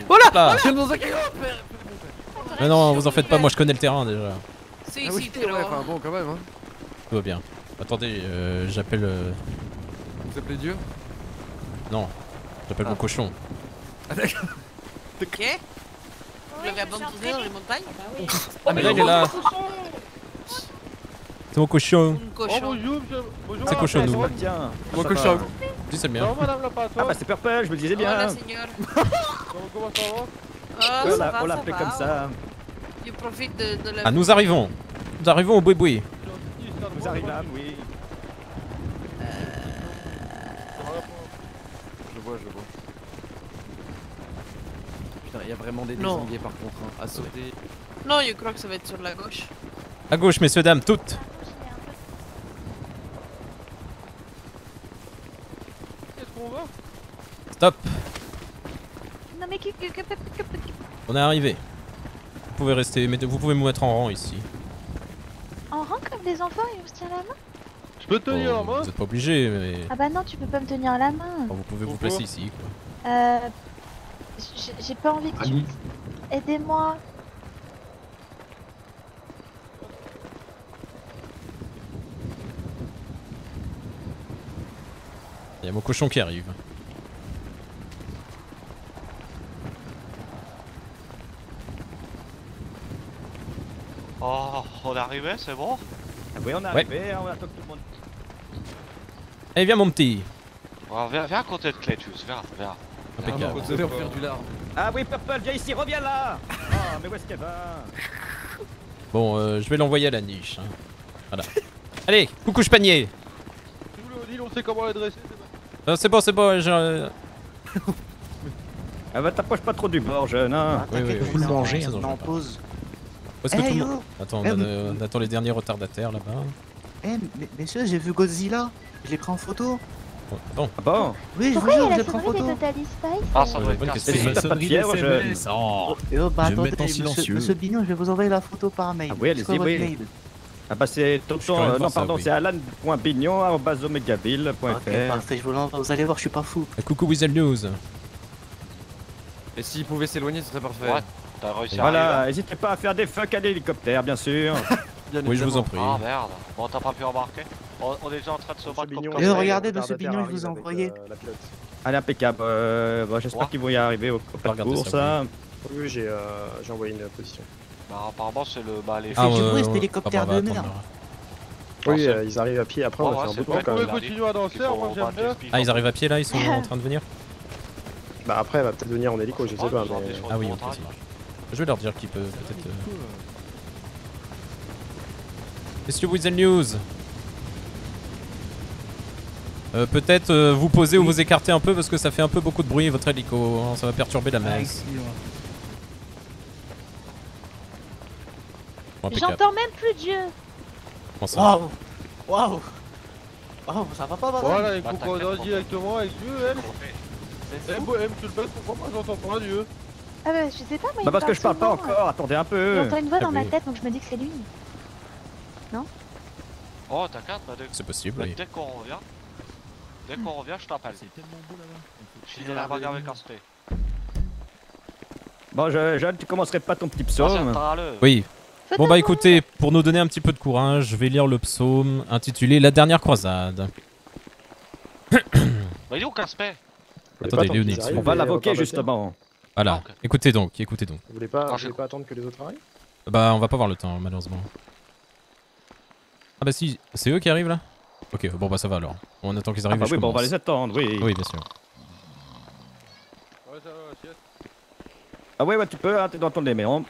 Oh là là. Quel bon sac. Mais non, vous en faites pas, moi je connais le terrain déjà. Si, Ah oui, si, ouais, enfin bon, quand même. Hein. Tout va bien. Attendez, j'appelle. Vous appelez Dieu? Non, j'appelle mon cochon. Ok. Vous l'avez abandonné dans les montagnes? Ah, mais là il est là. C'est mon cochon. Mon cochon. bonjour, bonjour. C'est cochon, nous. Tiens. Mon cochon. Dis, c'est le mien. Non, madame la patronne. Ah bah c'est Purple, je me le disais bien. Hola, señor. Comment ça va? Ah, Ouais, ça va, on ça l'appelait va. comme ça. Je profite de la... Ah, nous arrivons. Nous arrivons au boui-boui. Vous arrivez là, oui. Je le vois. Putain, il y a vraiment des Non. désangués par contre, hein, à sauter. Non, je crois que ça va être sur la gauche. À gauche, messieurs, dames, toutes. Qu'est-ce qu'on va? Stop. Non mais On est arrivé. Vous pouvez rester, mais vous pouvez vous mettre en rang ici. en rang comme des enfants et on se tient la main? Je peux te tenir la main? Vous êtes pas obligé, mais Ah bah non, tu peux pas me tenir la main. vous pouvez vous Pourquoi placer ici. Quoi. J'ai pas envie que tu... Ali. Aidez-moi. Il y a mon cochon qui arrive. Oh, on est arrivé, c'est bon? Ah oui, on est arrivé, on attend que tout le monde. Allez, viens mon petit. Ouais, viens à côté de Clétus, viens. Impeccable. Vous allez en faire du lard. Ah oui, Purple, viens ici, reviens là. Ah, mais où est-ce qu'elle va? Bon, je vais l'envoyer à la niche. Hein. Voilà. Allez, coucou panier. Si vous voulez, on sait comment l'adresser. C'est bon, je... Ah bah t'approches pas trop du bord, jeune, hein. Oui, Vous le mangez, on on est en pause. Est-ce que Hey, tout le yo. monde... Attends, on attend les derniers retardataires là-bas. Eh, messieurs, j'ai vu Godzilla. Je l'ai pris en photo. Bon. Ah bon? Oui, je vous Pourquoi il y jure, a je la l'ai pris en sonnerie des photo. Total Spice? Ah, ça doit Ouais, être bonne cassé. question. Mais si t'as pas de fièvre, jeune. Oh, bah Je vais me attendez, mettre en silencieux. monsieur Bignon, je vais vous envoyer la photo par mail. Ah oui, allez-y, C'est quoi votre oui. mail? Ah bah c'est tonton, quand même non voir ça, pardon, oui. c'est alan.bignon@omegaville.fr. Ok, parfait, je vous l'envoie. Vous allez voir, je suis pas fou. Coucou Weasel News. Et s'il pouvait s'éloigner, ce serait parfait. Ouais, t'as réussi à Voilà, arriver. n'hésitez pas à faire des fuck à l'hélicoptère, bien sûr. Bien Oui, je vous en évidemment. prie. Ah merde, bon t'as pas pu embarquer? On est déjà en train de se battre contre Et regardez, monsieur Bignon, je vous ai envoyé. Allez, impeccable. Bon, j'espère Ouais. qu'ils vont y arriver au pas de Regardez course. ça, Hein. Oui, j'ai envoyé une position. Bah apparemment c'est le... Bah les... Ah, du bruit, cet ouais, hélicoptère bah, de attends, merde. Oui, ils arrivent à pied. Après, on Oh, va ouais, faire un c'est bout de bon. temps quand Vous même. pouvez continuer à danser, moi j'aime bien. Ah, ils arrivent à pied là, ils sont en train de venir. Bah après, elle va peut-être venir en hélico, je sais pas. Mais... Ah oui, ok, ça marche. Je vais leur dire qu'ils peuvent peut-être... Messieurs Weasel News. Peut-être vous poser ou vous écarter un peu parce que ça fait un peu beaucoup de bruit votre hélico, hein, ça va perturber la messe. Bon, impeccable. J'entends même plus Dieu. Comment ça? Waouh! Waouh! Waouh, ça va pas, madame? Voilà, il faut Bah, qu'on t'inquiète danse pas. directement avec Dieu, elle. Eh, Bohème, tu le fais, pourquoi moi j'entends pas Dieu? Ah bah je sais pas, moi il Bah parce me que je parle pas souvent. encore, attendez un peu. J'entends une voix Ah dans ma oui. tête, donc je me dis que c'est lui. Non? Oh t'inquiète, bah, C'est possible, oui. dès qu'on revient, je t'appelle. C'est tellement beau là-bas. Je suis dans la bagarre avec Aspect. Bon, jeune, tu commencerais pas ton petit psaume? Oui. Bon bah écoutez, pour nous donner un petit peu de courage, je vais lire le psaume intitulé La dernière croisade. Bah il est où Aspect? Attendez, il est où Nix? On va l'invoquer justement. Voilà, écoutez donc, écoutez donc. Vous voulez pas attendre que les autres arrivent? Bah on va pas voir le temps malheureusement. Ah bah si, c'est eux qui arrivent là? Ok, bon bah ça va alors. On attend qu'ils Ah arrivent bah et je oui, bon, on va commence. les attendre, oui. Oui, bien sûr. Ouais, ça va, sieste. Ah ouais, tu peux, hein, t'es dans ton élément,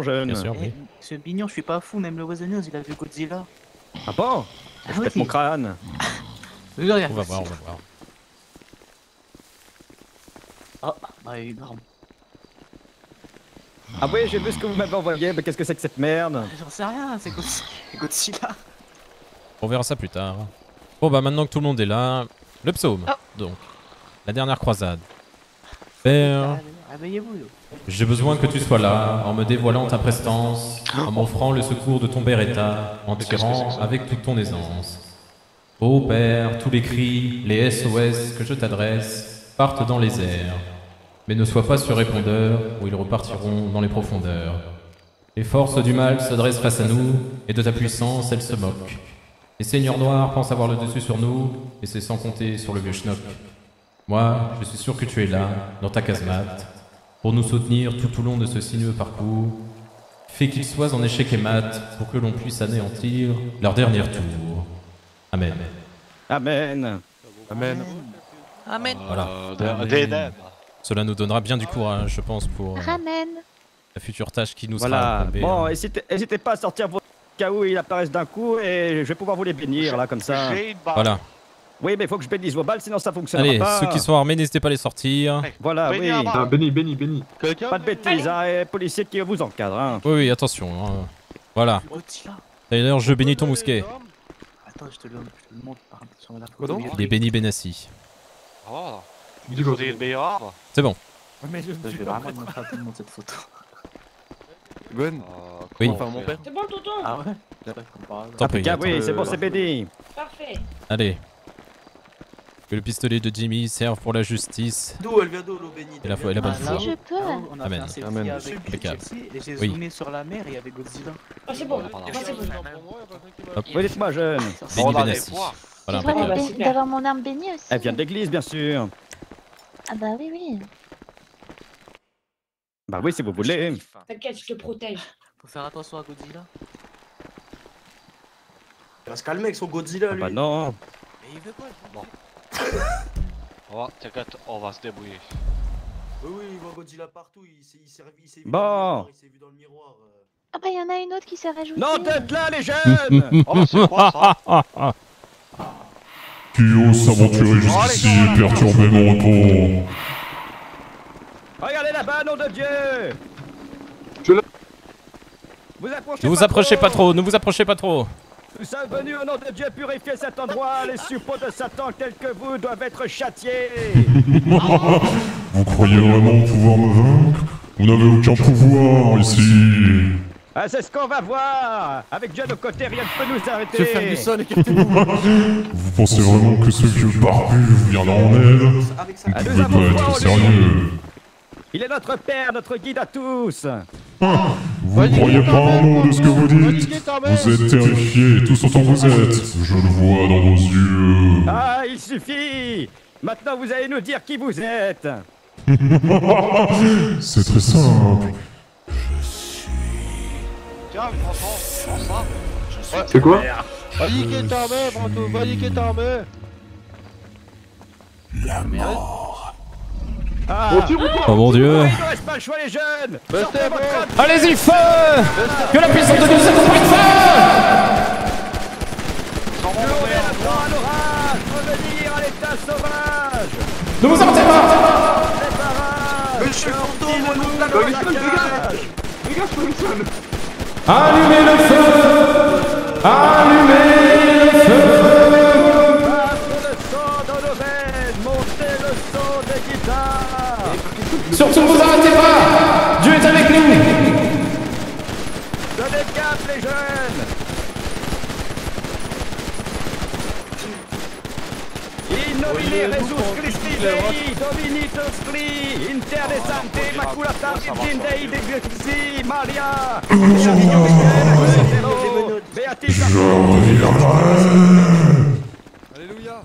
jeune. Bien sûr, oui. Monsieur Bignon, je suis pas fou, même le Weasel News, il a vu Godzilla. Ah bon? Je pète mon crâne. Oui, regarde. On va voir, on va voir. Ah, bah énorme. Ah oui, j'ai vu ce que vous m'avez envoyé, mais qu'est-ce que c'est que cette merde? J'en sais rien, c'est Godzilla. On verra ça plus tard. Bon bah maintenant que tout le monde est là, le psaume. Donc, la dernière croisade. Père, Réveillez-vous, yo. j'ai besoin que tu sois là, en me dévoilant ta prestance, en m'offrant le secours de ton Beretta, en tirant avec toute ton aisance. Ô Père, tous les cris, les SOS que je t'adresse, partent dans les airs. Mais ne sois pas sur répondeur, ou ils repartiront dans les profondeurs. Les forces du mal se dressent face à nous, et de ta puissance, elles se moquent. Les seigneurs noirs pensent avoir le dessus sur nous, et c'est sans compter sur le vieux schnock. Moi, je suis sûr que tu es là, dans ta casemate, pour nous soutenir tout au long de ce sinueux parcours. Fais qu'ils soient en échec et mat, pour que l'on puisse anéantir leur dernier tour. Amen. Amen. Amen. Amen. Voilà. Amen. Cela nous donnera bien du courage, je pense, pour Ramène. la future tâche qui nous sera Voilà. incombée. Bon, n'hésitez pas à sortir vos cas où ils apparaissent d'un coup et je vais pouvoir vous les bénir là comme ça. Voilà. Oui, mais il faut que je bénisse vos balles, sinon ça fonctionnera Allez, pas. ceux qui sont armés, n'hésitez pas à les sortir. Voilà, oui. Ah, béni. Pas de bêtises, hein, et policiers qui vous encadrent. Hein. Oui, attention. Hein. Voilà. D'ailleurs, je bénis ton mousquet. Attends, je te le montre sur la photo. Il est béni Benassi. Oh, Il faut des meilleurs arbres. C'est bon. Mais je vais vraiment montrer à tout le monde cette photo. Gwen. Oui. Enfin, mon père. C'est bon, tonton. Ah ouais. T'en prie. Oui, c'est bon, c'est béni. Parfait. Allez. Que le pistolet de Jimmy serve pour la justice. D'où elle vient d'où l'eau bénite? Et la bonne foi. Si je peux. On a fait Amen. un selfie Amen. avec Impeccable. Chelsea et j'ai Oui. zoomé sur la mer et il y avait Godzilla. Ah, c'est bon. Moi, c'est bon. Hop. Oui, dites-moi, jeune. Béni Benassi. J'ai Voilà, le droit impeccable. d'avoir mon arme bénie aussi. Elle vient de l'église, bien sûr. Ah bah oui. Bah oui, si vous voulez. T'inquiète, je te protège. Faut faire attention à Godzilla. Il va se calmer avec son Godzilla, Ah lui. bah non. Mais il veut quoi? Bon. T'inquiète, on va se débrouiller. Oui, il voit Godzilla partout, il s'est vu Bon. dans le miroir, il s'est vu dans le miroir. Ah bah il y en a une autre qui s'est rajoutée. Non, d'être là, les jeunes. Oh, c'est quoi ça? Qui ose s'aventurer jusqu'ici et perturber mon repos? Regardez là-bas, nom de Dieu. Ne vous approchez pas trop, ne vous approchez pas trop. Nous sommes venus au nom de Dieu purifier cet endroit. Les suppôts de Satan tels que vous doivent être châtiés. Vous croyez vraiment pouvoir me vaincre? Vous n'avez aucun pouvoir ici. Ah, c'est ce qu'on va voir. Avec Dieu de côté, rien ne peut nous arrêter. Je vais faire du sol, écartez-vous. Vous pensez vraiment que ce vieux barbu vous viendra en aide? Vous ne pouvez pas être sérieux. Il est notre père, notre guide à tous. Vous ne croyez pas un mot de ce que vous dites? Vous êtes terrifiés, tous autant vous êtes. Je le vois dans vos yeux. Ah, il suffit. Maintenant, vous allez nous dire qui vous êtes. C'est très simple. Tiens, prends ça. C'est quoi? Va niquer ta mère, Branto, va niquer ta mère. La mort. Ah. Oh mon Dieu. Il ne reste pas le choix, les jeunes. Sortez votre arme. Allez-y, feu! Que la puissance de Dieu se couvre de feu! Tournez la croix à l'orage. Revenir à l'état sauvage. Ne vous arrêtez pas! Les barrages. Monsieur Fantôme, le nom de la loi. Allumez le feu! Allumez le feu! Passez le sang dans nos veines. Montez le son des guitares. Surtout ne vous arrêtez pas! Dieu est avec nous! Donnez cap, les jeunes. In nomine Jesus Christi Dei, Domini Nostri, Inter de Sancte Immaculata Virgin Dei de Grexi, Maria, Alléluia.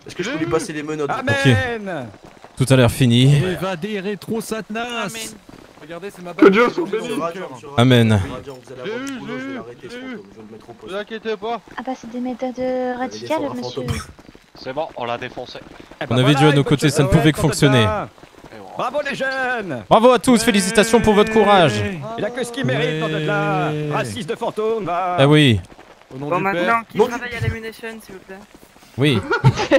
Est-ce que je peux lui passer les menottes? Amen. Tout a l'air fini. Évadez rétro Satanas. Regardez, c'est ma Que Dieu soit béni. Amen. Ne vous inquiétez pas. Ah bah c'est des méthodes radicales, monsieur. C'est bon, on l'a défoncé. On avait Dieu à nos côtés, ça ne pouvait que fonctionner. Bravo les jeunes. Bravo à tous, félicitations pour votre courage. Il a que ce qu'il mérite, dans de là. Raciste de fantôme, va. Ah oui. Bon, maintenant, qui travaille à la munition, s'il vous plaît? Oui.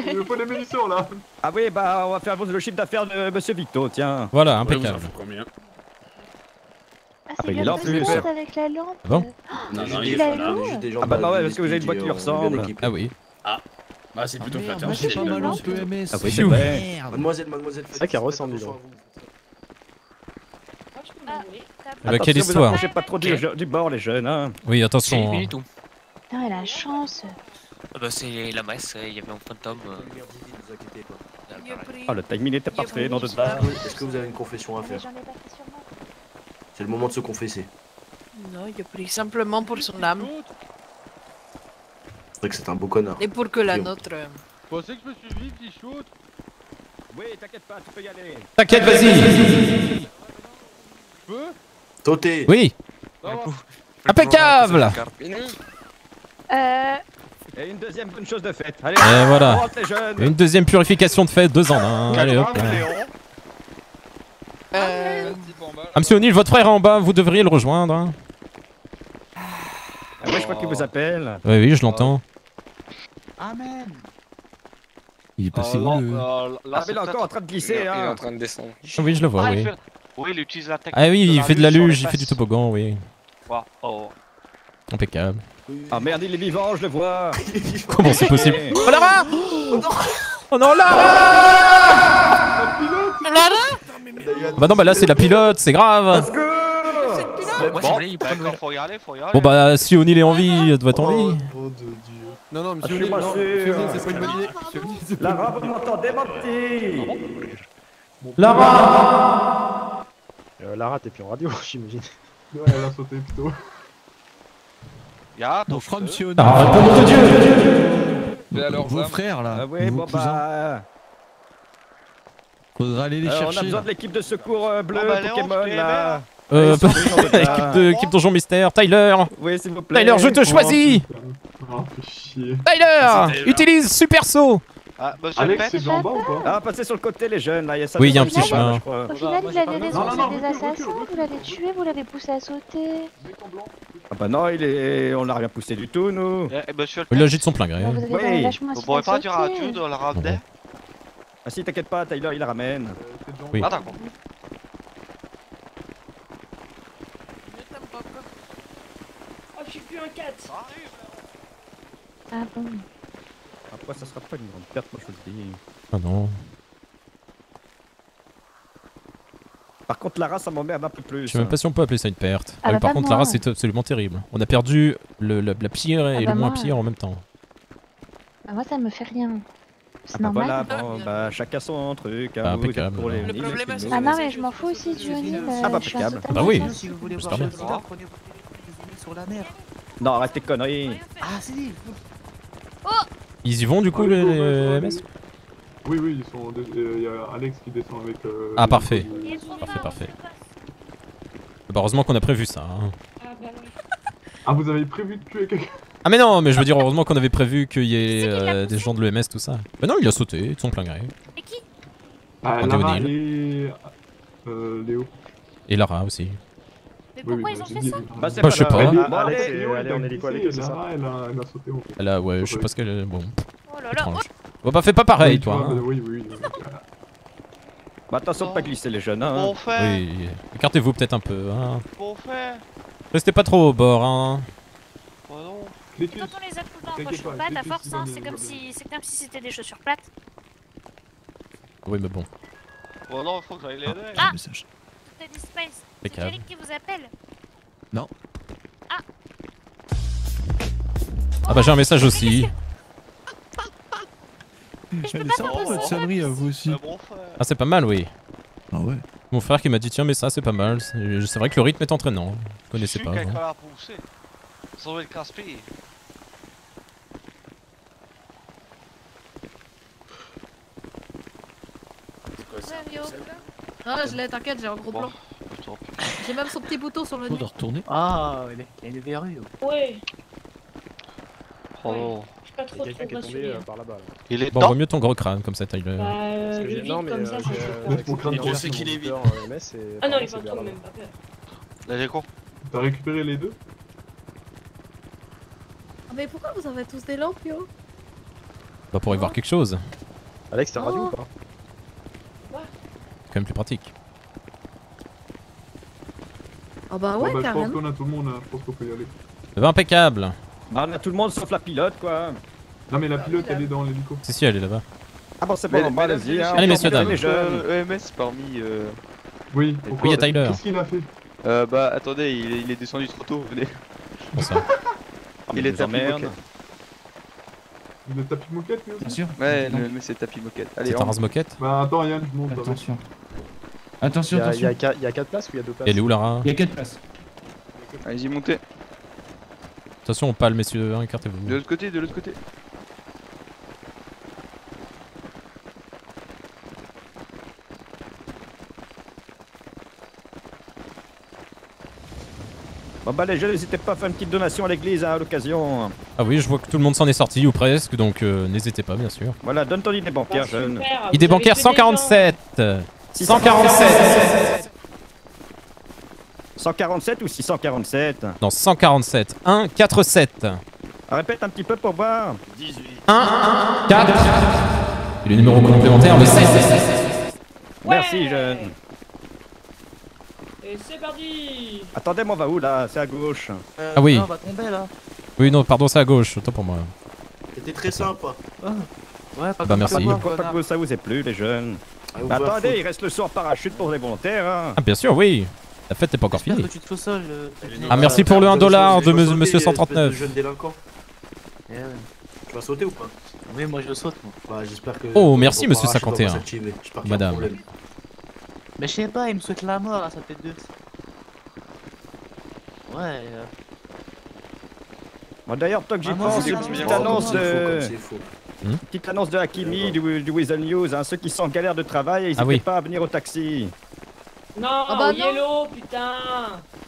Il me faut des munitions là. Ah oui, bah on va faire le chiffre d'affaires de Monsieur Victo, tiens. Voilà, impeccable. Ah, Ah, c'est bah, il est bien là en plus. de avec la lampe. Bon. Non, il est là. Ah bah non, ouais, parce que vous avez une voix qui lui ressemble. Ah oui. Bah c'est plutôt flatteur. moi, j'ai pas mal en PMS. Ah oui, c'est vrai. Mademoiselle, c'est ça qui ressemble, dis donc. Ah bah quelle histoire. Vous approchez pas trop du bord, les jeunes, hein. Oui, attention. Putain, elle a chance. Ah bah c'est la messe, il y avait un fantôme. Oh, le timing était parfait dans deux heures. Est-ce que vous avez une confession à faire? C'est le moment de se confesser. Non, il a pris simplement pour son âme. C'est vrai que c'est un beau connard. Et pour que la nôtre. Vous pensez que je me suis vite, petit shoot? Oui, t'inquiète pas, tu peux y aller. T'inquiète, vas-y. Je peux? Sauter. Oui. Impeccable. Et une deuxième bonne chose de faite. Allez, Et voilà. on rentre les jeunes. Une deuxième purification de fait, 2 ans. Hein. Allez hop. Ah, monsieur O'Neill, votre frère est en bas, vous devriez le rejoindre. Hein. Ouais, je crois qu'il vous appelle. Oui, oui, je l'entends. Amen. Il est passé non, où le... Ah, mais il est encore en train de glisser. Il est hein. en train de descendre. Ah oui, je le vois, oui. Oui, il utilise la technique. Ah oui, il fait de la sur les luge, il fait du fesses. toboggan, oui. Oh. Impeccable. Ah merde, il est vivant, je le vois. Comment c'est possible? Oh Lara! Oh non, Lara! Bah non, bah là c'est la pilote, c'est grave. Bon, d'accord, faut y aller, faut y aller. Bon bah si O'Neill est en vie, elle doit être en vie. Non, non, monsieur Ah, O'Neill, non, je suis monsieur pas O'Neill, sûr. c'est pas une bonne idée. Monsieur O'Neill, c'est pas une Lara, bonne vous m'entendez, mon petit? Lara! Lara, t'es plus en radio, j'imagine. Ouais, elle a sauté plutôt. Y'a Mon frère, monsieur O'Neill. Ah, pour nom de Dieu! Mais alors, Vos Zam, frères là. Ah oui, vos bon cousins. bah... Faudra aller les on a chercher. besoin là. de l'équipe de secours bleu, Bon, bah, Léon, Pokémon, tu es là. Équipe Donjon Mystère, Tyler! Oui, s'il vous plaît. Tyler, je te choisis! Oh, fais chier. Tyler! Utilise Super Saut! Ah, monsieur Alex, Pet. c'est bien en bas ou pas? Ah, passez sur le côté, les jeunes, là. Il y a ça. Oui, il y a un dessus, petit là, chemin. je crois. Au final, vous l'avez Non, non, non, des assassins, vous l'avez tué, vous l'avez poussé à sauter. Ah bah non, on l'a rien poussé du tout, nous. Monsieur le Il Pet, agit de son plein gré. Bah, vous avez quand Oui. même vachement vous incité pourrez à pas dire à sauter. Dieu de la ramener? Ah si, t'inquiète pas, Tyler, il la ramène. Oui. Ah, d'accord. Oh, je suis plus un 4. Ah bon. Après, ça sera pas une grande perte, moi, je vous le dis. Ah non. Par contre, Lara, ça m'emmerde un peu plus. Je sais même pas si on peut appeler ça une perte. Ah bah, par pas contre, moi. Lara, c'est absolument terrible. On a perdu la pire et Ah le bah, moins moi, pire en même temps. Bah, moi, ça me fait rien. C'est Ah bah normal. voilà, bon, bah chacun son truc. Ah, Hein, vous êtes impeccable. pour les Le O'Neill, problème, c'est c'est nous. Ah non, mais je m'en fous aussi du O'Neill. Ah bah, je suis impeccable. insultante. Bah oui. Si vous voulez C'est voir bien. président, prenez des sur la mer. Non, arrête tes conneries. Ah, si. Ils y vont du coup, les MS? Oui, oui, ils sont. Il y a Alex qui descend avec. Ah, les parfait. autres. Parfait, parfait. Bah, heureusement qu'on a prévu ça. Hein. Ah bah oui. Ah, vous avez prévu de tuer quelqu'un? Ah mais non, mais je veux dire heureusement qu'on avait prévu qu'il y ait des gens de l'EMS, tout ça. Mais non, il a sauté de son plein gré. Et qui? Ah, On dit Lara O'Neill. et. Léo. Et Lara aussi. Mais Oui, pourquoi oui, ils ont j'ai fait dit- ça? Bah, c'est Bah, je sais pas. grave. Alex, Bon, Alex allez. et elle est en hélico avec eux, c'est ça? Lara, elle a sauté en fait. Elle a, ouais, je sais pas ce qu'elle. Bon, Oh là là. étrange. Bon, bah, fais pas pareil, Oui, tu toi. vois, Hein. Oui, oui. Bah attention de pas glisser les jeunes, hein. Bon fait. Oui, écartez-vous peut-être un peu. Hein. Bon fait. Restez pas trop au bord, hein. Oh non. Quand on les a tout le temps en chaussures plates, à force, hein, c'est comme si c'était des chaussures plates. Oui, mais bon. Oh non, faut que j'aille l'aider. Ah, Message. t'as dit Space. C'est Impeccable. Eric qui vous appelle. Non. Ah bah j'ai un message aussi. Elle est sympa votre sonnerie à vous aussi. Bon fait. Ah c'est pas mal, oui. Ah ouais. Mon frère qui m'a dit tiens mais ça c'est pas mal. C'est vrai que le rythme est entraînant. Je connaissais pas. Quelqu'un Moi. l'a poussé. Ça doit être casse-pied. Ah, je l'ai, t'inquiète, j'ai un gros plan. J'ai même son petit bouton sur le Faut nez. de retourner. Ah, il est verru. Ouais. Oh non. Je suis pas trop Quelqu'un qui est tombé rassuré. par là-bas. Là. Il est Bon dedans. vaut mieux ton gros crâne comme ça Tyler. Bah, Parce que le j'ai- vide non, mais comme ça, ça me fait peur. On sait qu'il est vide. Ah non, il va tout même pas peur. Là, j'ai con. T'as récupéré les deux? Mais pourquoi vous avez tous des lampes, yo? Bah pour y voir quelque chose. Alex, t'es en radio ou pas? C'est quand même plus pratique. Ah bah ouais, je pense carrément. qu'on a tout le monde, hein. Je pense qu'on peut y aller. Bah, impeccable. Bah, on a tout le monde sauf la pilote, quoi. Non, mais la pilote, elle est dans l'hélico. Si elle est là-bas. Ah bon, c'est bon, bah, allez-y. Hein, Allez messieurs dames. les jeunes. EMS parmi. Oui, Oui, il y a Tyler. Qu'est-ce qu'il a fait? Bah attendez, il est descendu trop tôt, venez. Bon ça. Il est en merde. Le tapis moquette, lui aussi. Bien sûr. Ouais, mais c'est tapis moquette. Allez, C'est un rase-moquette? Bah attends, Yann, je monte. Attention. Attention, Il y a attention. 4 places ou il y a 2 places? Elle est où Lara? Il y a 4 places. Allez-y, montez. Attention, on pâle, messieurs, écartez-vous. De l'autre côté, de l'autre côté. Bon bah les jeunes, n'hésitez pas à faire une petite donation à l'église à l'occasion. Ah oui, je vois que tout le monde s'en est sorti, ou presque, donc n'hésitez pas, bien sûr. Voilà, donne ton idée bancaire, jeune. Idée bancaire 147 147 147 ou 647? Non, 147. 1, 4, 7. Répète un petit peu pour voir. 18. 1, 4. Et le numéro complémentaire, le 16. Merci, jeune. Et c'est parti. Attendez, mais on va où là? C'est à gauche. Ah oui. On va tomber là. Oui, non, pardon, c'est à gauche, autant pour moi. C'était très sympa. Ouais, pas Bah merci. Pourquoi pas que ça vous ait plu, les jeunes? Bah, attendez, il reste le saut en parachute pour les volontaires. Hein. Ah bien sûr, oui. La fête n'est pas encore J'espère finie. que tu te fais au sol. Ah merci pour le 1$ de monsieur espèce 139. de jeune délinquant. Eh ouais. Tu vas sauter ou pas? Oui, moi je le saute. Moi. Bah, j'espère que. Oh, merci, ton monsieur parachute va pas 51. s'activer. J'espère qu'il y a un Madame. problème. Mais je sais pas, il me souhaite la mort à sa tête de. Ouais. Bon, d'ailleurs, tant que j'y Ah, moi, pense, c'est une bien. petite Oh, annonce comme de. c'est faux. Une petite annonce de Hakimi du Weasel News. Hein. Ceux qui sont en galère de travail, n'hésitez oui. pas à venir au taxi. Non, Ah bah non. Yellow, putain.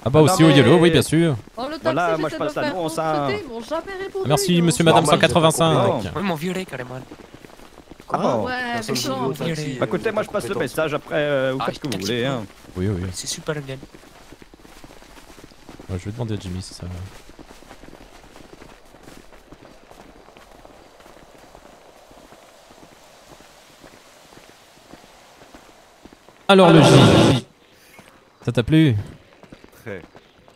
Ah bah aussi au yellow, oui bien sûr. Oh, le taxi, Voilà, moi, je j'essaie passe de le l'annonce, faire hein. sauter, ils m'ont jamais répondu. Ah, merci non. monsieur madame Normal, 185. Oui, mon violet carrément. Ah bon? Ouais, Personne méchant. ne veut au taxi, Bah, écoutez, moi je passe le compétence. message après, vous Ah, faites ce que vous taxi, voulez. Hein. Oui, oui. C'est super bien. Ouais, je vais demander à Jimmy si ça va. Alors le J. Ça t'a plu? Très.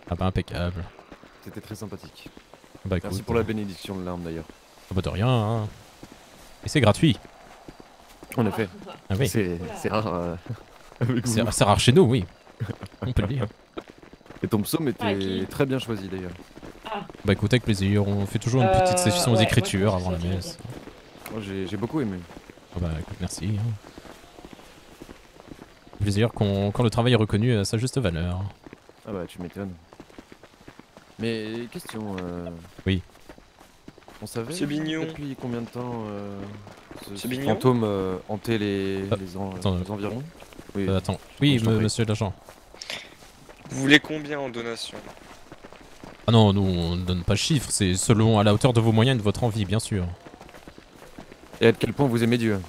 Ah bah impeccable. C'était très sympathique. Bah écoute. Merci pour la bénédiction de l'arme d'ailleurs. Ah bah de rien, hein. Et c'est gratuit. En effet. Ah oui. C'est rare. Avec vous. C'est rare chez nous, oui. On peut le dire. Et ton psaume était très bien choisi d'ailleurs. Bah écoute, avec plaisir. On fait toujours une petite session aux écritures avant la messe. Moi j'ai beaucoup aimé. Ah bah écoute, merci. Hein. Plaisir quand le travail est reconnu à sa juste valeur. Ah bah tu m'étonnes. Mais question. Oui. On savait C'est mignon. depuis combien de temps C'est ce mignon. fantôme hantait les environs? Oui. Attends. Oui, Je t'en prie. monsieur l'agent. Vous voulez combien en donation? Ah non, nous on ne donne pas de chiffres, c'est selon à la hauteur de vos moyens et de votre envie, bien sûr. Et à quel point vous aimez Dieu?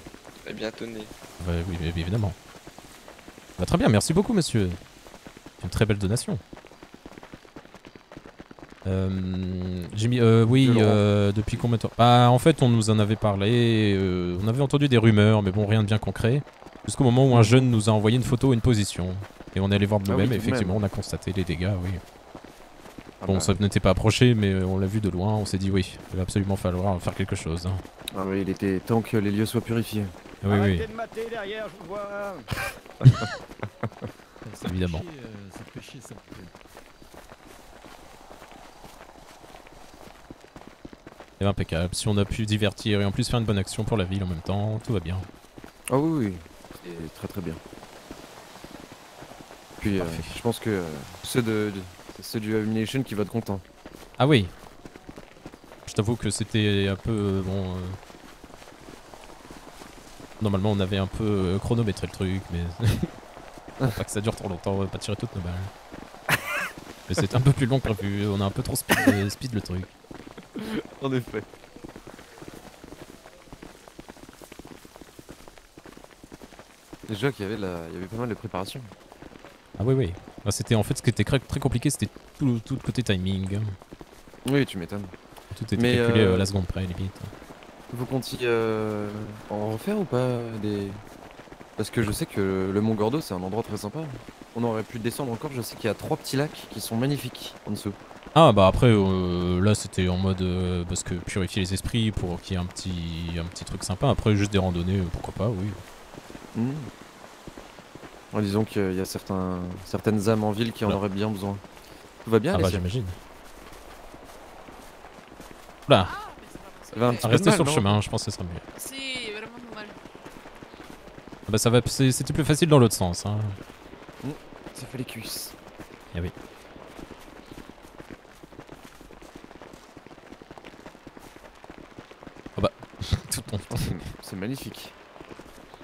Eh bien, tenez. Oui, évidemment. Bah, très bien, merci beaucoup, monsieur. Une très belle donation. Jimmy, oui, depuis combien de temps? Bah, en fait, on nous en avait parlé, on avait entendu des rumeurs, mais bon, rien de bien concret. Jusqu'au moment où un jeune nous a envoyé une photo et une position. Et on est allé voir de nous-mêmes, oui, et tout de effectivement, même. on a constaté les dégâts, oui. Ah Bon, bah. ça n'était pas approché, mais on l'a vu de loin, on s'est dit oui, il va absolument falloir faire quelque chose. Hein. Ah oui, il était temps que les lieux soient purifiés. Oui, oui, Arrêtez de mater derrière, je vous vois. évidemment. Ça fait chier, ça. C'est impeccable, si on a pu divertir et en plus faire une bonne action pour la ville en même temps, tout va bien. Ah oui, oui, c'est très très bien. Puis je pense que ceux du Abomination qui vont être contents. Ah oui. Je t'avoue que c'était un peu bon. Normalement on avait un peu chronométré le truc, mais faut pas que ça dure trop longtemps, on va pas tirer toutes nos balles. Mais c'était un peu plus long que prévu, on a un peu trop speed le truc. En effet. Déjà qu'il y avait pas mal de préparation. Ah oui, oui. Bah, c'était en fait ce qui était très compliqué, c'était tout le côté timing. Oui, tu m'étonnes. Tout était calculé à la seconde près, limite. Vous comptiez en refaire ou pas des... Parce que je sais que le Mont Gordo c'est un endroit très sympa. On aurait pu descendre encore, je sais qu'il y a 3 petits lacs qui sont magnifiques en dessous. Ah bah après là c'était en mode parce que purifier les esprits pour qu'il y ait un petit truc sympa. Après juste des randonnées, pourquoi pas, oui. Disons qu'il y a certaines âmes en ville qui en auraient bien besoin. Tout va bien, Ah bah Alessia? j'imagine. Là. Restez sur le chemin, je pense que ce sera mieux. Si, vraiment mal. Bah ça va, c'était plus facile dans l'autre sens. Hein. Ça fait les cuisses. Ah oui. Oh bah, tout ton temps. C'est magnifique.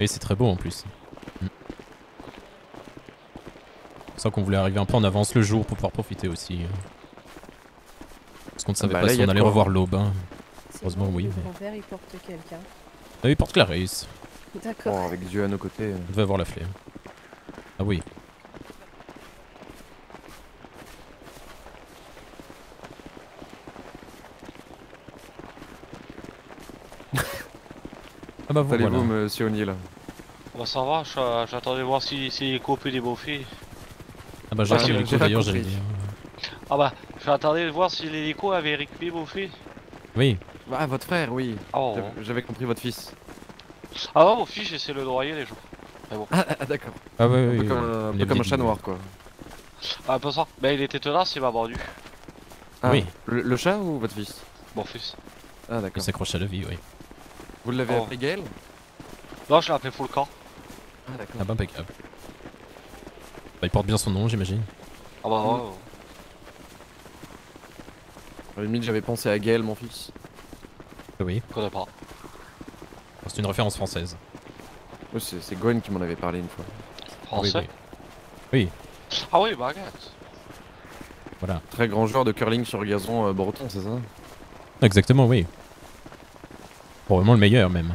Et c'est très beau en plus. C'est pour ça qu'on voulait arriver un peu en avance le jour pour pouvoir profiter aussi. Parce qu'on ne savait pas si on allait revoir l'aube. Hein. Heureusement oui. Mon père il porte quelqu'un. Ah, il porte Clarisse. D'accord. Oh, avec Dieu à nos côtés. On devait avoir la flemme. Ah oui. Ah bah voilà. Allez-vous, monsieur O'Neill? Bah ça va, j'attendais voir si les copies des beaux-filles. Ah bah j'attends l'hélico d'ailleurs, j'allais dire. Ah bah, j'attendais de voir si l'hélico avait récupéré beaux-filles. Oui. Ah, votre frère, oui. Oh. J'avais compris votre fils. Ah non, mon fils, j'essaie de le droyer les jours. Mais bon. Ah d'accord. Ah ouais, un peu comme, un peu comme un chat noir, quoi. Ah, un peu ça. Bah il était tenace, il m'a mordu. Ah, oui. Le chat ou votre fils? Mon fils. Ah d'accord. Il s'accroche à la vie, oui. Vous l'avez appelé Gaël? Non, je l'ai appelé full camp. Ah d'accord. Ah bah impeccable. Bah il porte bien son nom, j'imagine. Ah bah ouais. À la limite, j'avais pensé à Gaël, mon fils. Oui. Je connais pas. C'est une référence française. Oui, c'est Gwen qui m'en avait parlé une fois. Français? Oui. Ah oui, baguette. Voilà. Très grand joueur de curling sur gazon breton, c'est ça? Exactement, oui. Probablement le meilleur même.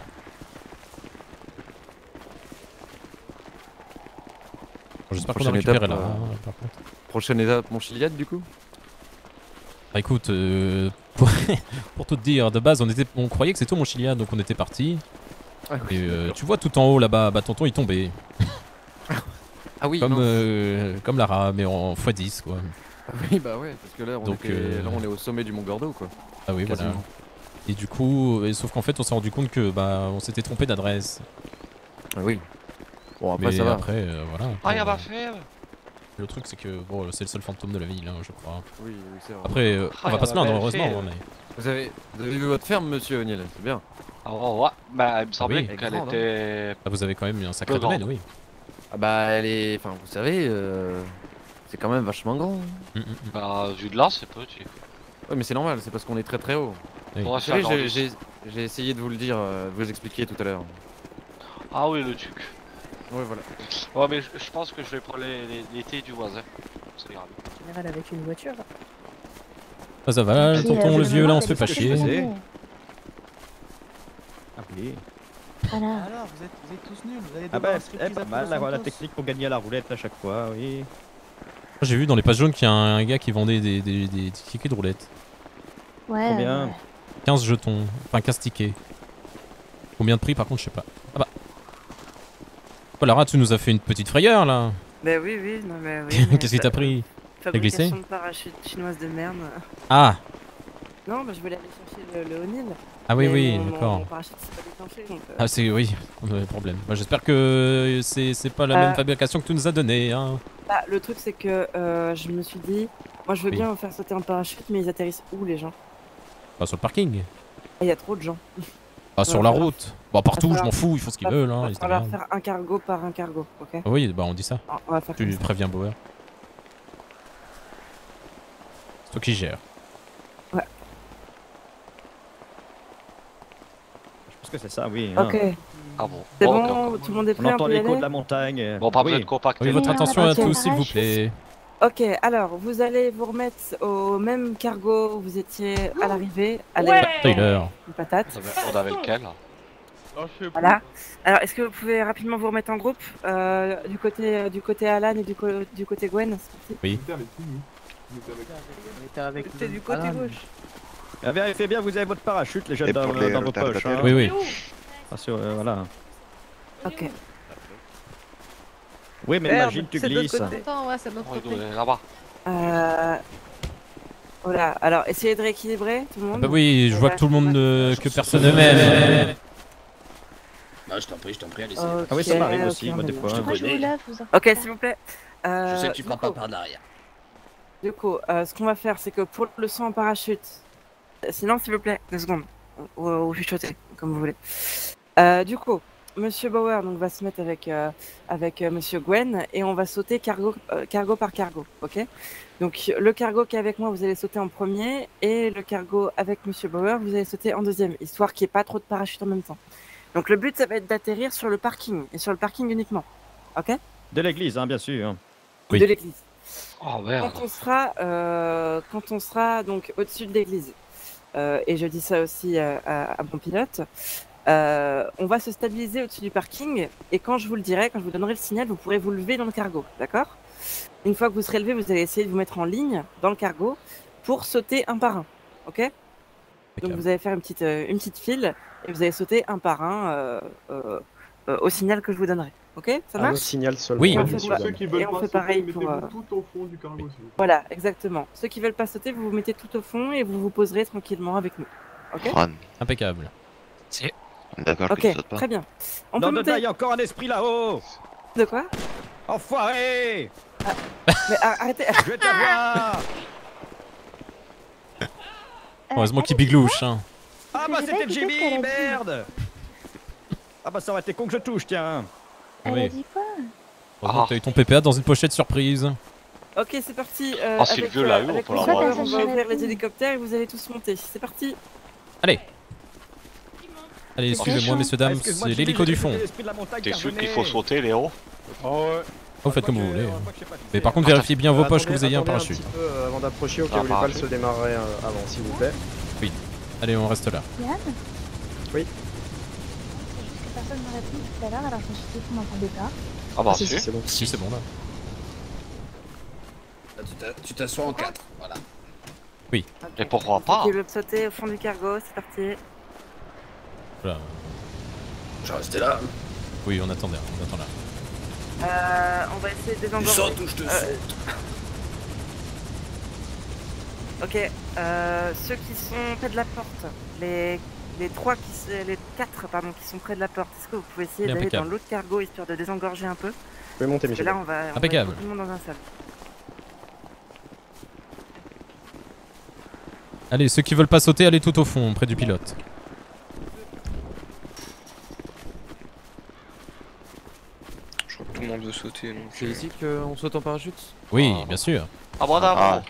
J'espère qu'on a récupéré là. Par contre. Prochaine étape, mon Chiliade du coup? Bah écoute, pour tout te dire, de base on croyait que c'était mon Chiliade, donc on était parti. Ah oui, et tu vois tout en haut là-bas, bah tonton il tombait. Ah oui, comme Lara, mais en x10 quoi. Ah oui, bah ouais, parce que là on est au sommet du Mont Gordo quoi. Ah oui, quasiment. voilà. Et du coup, sauf qu'en fait on s'est rendu compte que bah on s'était trompé d'adresse. Ah oui. Bon après mais ça va. Après, voilà. Ah y'a pas fait. Le truc c'est que bon, c'est le seul fantôme de la ville, hein, je crois. Oui, c'est vrai. Après, on va pas se plaindre heureusement. Mais... Vous avez vu votre ferme, monsieur O'Neill, c'est bien. Ah ouais, bah il me semblait oui, qu'elle grande, était... Ah, vous avez quand même un sacré domaine, oui. Ah bah elle est... Enfin vous savez, c'est quand même vachement grand. Bah vu de là c'est petit. Ouais mais c'est normal, c'est parce qu'on est très très haut. Oui. Vous savez, j'ai essayé de vous le dire, de vous expliquer tout à l'heure. Ah oui le truc. Ouais voilà. Ouais mais je pense que je vais prendre les thés du voisin. C'est grave. En général avec une voiture. Ah ça va, tonton le vieux là on se fait pas chier. Ah oui. Voilà. Alors, vous êtes tous nuls, vous allez Ah devoir bah, un striptease pas mal, la technique pour gagner à la roulette à chaque fois, oui. J'ai vu dans les pages jaunes qu'il y a un gars qui vendait des tickets de roulette. Ouais. Combien 15 jetons, enfin 15 tickets. Combien de prix par contre je sais pas. Ah bah. Oh Lara, tu nous as fait une petite frayeur là. Bah oui, non mais oui. Qu'est-ce qui t'a pris? T'as glissé? Fabrication de parachute chinoise de merde. Ah. Non, bah je voulais aller chercher le O'Neill. Ah oui, d'accord. Mon parachute s'est pas déclenché donc... Ah c'est oui, on a des problèmes. Bah, j'espère que c'est pas la même fabrication que tu nous as donné hein. Bah le truc c'est que je me suis dit, moi je veux bien faire sauter un parachute mais ils atterrissent où les gens? Bah sur le parking. Il y a trop de gens. Ah sur la route. Bah partout, je m'en fous, ils font ce qu'ils veulent hein. On va faire un cargo par un cargo, ok? Oui, bah on dit ça. On va faire Tu préviens Bauer. C'est toi qui gères. Ouais. Je pense que c'est ça, oui. Ok. Ah bon. C'est bon, tout le monde est prêt? On entend l'écho de la montagne. Bon, pas besoin de compacter. Oui, votre attention à tous, s'il vous plaît. Ok, alors vous allez vous remettre au même cargo où vous étiez à l'arrivée. Tyler. Une patate. On avait lequel là? Voilà. Alors, est-ce que vous pouvez rapidement vous remettre en groupe du côté Alan et du côté Gwen? Oui. C'est du côté gauche. Vérifiez bien, vous avez votre parachute, les jeunes, dans vos poches. Hein. Oui. Attention, voilà. Ok. Oui, mais imagine, tu glisses. Attends, ouais, c'est de l'autre côté. Là-bas. Voilà, alors essayez de rééquilibrer tout le monde. Ah bah oui, je vois que tout le monde, que personne ne m'aime. Bah, je t'en prie, allez-y. Okay, ah oui, ça m'arrive aussi, moi, des fois. Ok, s'il vous plaît. Je sais que tu prends pas par derrière. Du coup, ce qu'on va faire, c'est que pour le saut en parachute, sinon, s'il vous plaît, 2 secondes. ou chuchoter, comme vous voulez. Du coup, Monsieur Bauer donc, va se mettre avec Monsieur Gwen et on va sauter cargo par cargo, ok? Donc le cargo qui est avec moi, vous allez sauter en premier et le cargo avec Monsieur Bauer, vous allez sauter en deuxième, histoire qu'il n'y ait pas trop de parachutes en même temps. Donc le but, ça va être d'atterrir sur le parking et sur le parking uniquement, ok? De l'église, hein, bien sûr. Oui. De l'église. Oh merde. Quand on sera donc au-dessus de l'église, et je dis ça aussi à mon pilote, on va se stabiliser au-dessus du parking et quand je vous le dirai, quand je vous donnerai le signal, vous pourrez vous lever dans le cargo, d'accord? Une fois que vous serez levé, vous allez essayer de vous mettre en ligne dans le cargo pour sauter un par un, ok? Donc vous allez faire une petite file et vous allez sauter un par un au signal que je vous donnerai, ok? Ça marche? Un signal seulement. Oui. Et on fait pareil pour... tout au fond du cargo, s'il vous plaît. Voilà, exactement. Ceux qui veulent pas sauter, vous vous mettez tout au fond et vous vous poserez tranquillement avec nous, ok? Impeccable. Si. D'accord, ok, que tu sautes pas. Très bien. On Non, peut monter... il y a encore un esprit là-haut. De quoi? Enfoiré. Mais arrêtez. Je vais t'avoir. Heureusement qu'il biglouche. Hein. Ah bah c'était Jimmy, merde. Ah bah ça aurait été con que je touche, tiens. Elle a dit quoi? Heureusement que t'as eu ton PPA dans une pochette surprise. Ok, c'est parti. Oh, c'est le vieux là-haut, on peut l'avoir. On va ouvrir les hélicoptères et vous allez tous monter. C'est parti. Allez. Allez, suivez-moi, messieurs, dames, c'est l'hélico du fond. T'es sûr qu'il faut sauter, Léo? Oh ouais. Vous faites comme vous voulez. Mais par contre, vérifiez bien vos poches que vous ayez un parachute. Un petit peu avant d'approcher au cas où les balles se démarreraient avant, s'il vous plaît. Oui. Allez, on reste là. Yann? Oui. Personne ne m'a répondu tout à l'heure, alors je me suis dit que vous m'entendez pas. Ah bah si, c'est bon. Si, c'est bon là. Tu t'assois en 4, voilà. Oui. Et pourquoi pas? Qui veut sauter au fond du cargo, c'est parti. Voilà. Je vais rester là. Oui, on attend là. On va essayer de désengorger. Tu sautes ou je te saute? Ok, ceux qui sont près de la porte, les 4 pardon, qui sont près de la porte, est-ce que vous pouvez essayer d'aller dans l'autre cargo histoire de désengorger un peu? Vous pouvez monter, messieurs. Là, on va mettre tout le monde dans un seul. Allez, ceux qui veulent pas sauter, allez tout au fond, près du pilote. Je crois que tout le monde veut sauter. C'est ici qu'on saute en parachute? Oui, bien sûr. Ah bon d'abord.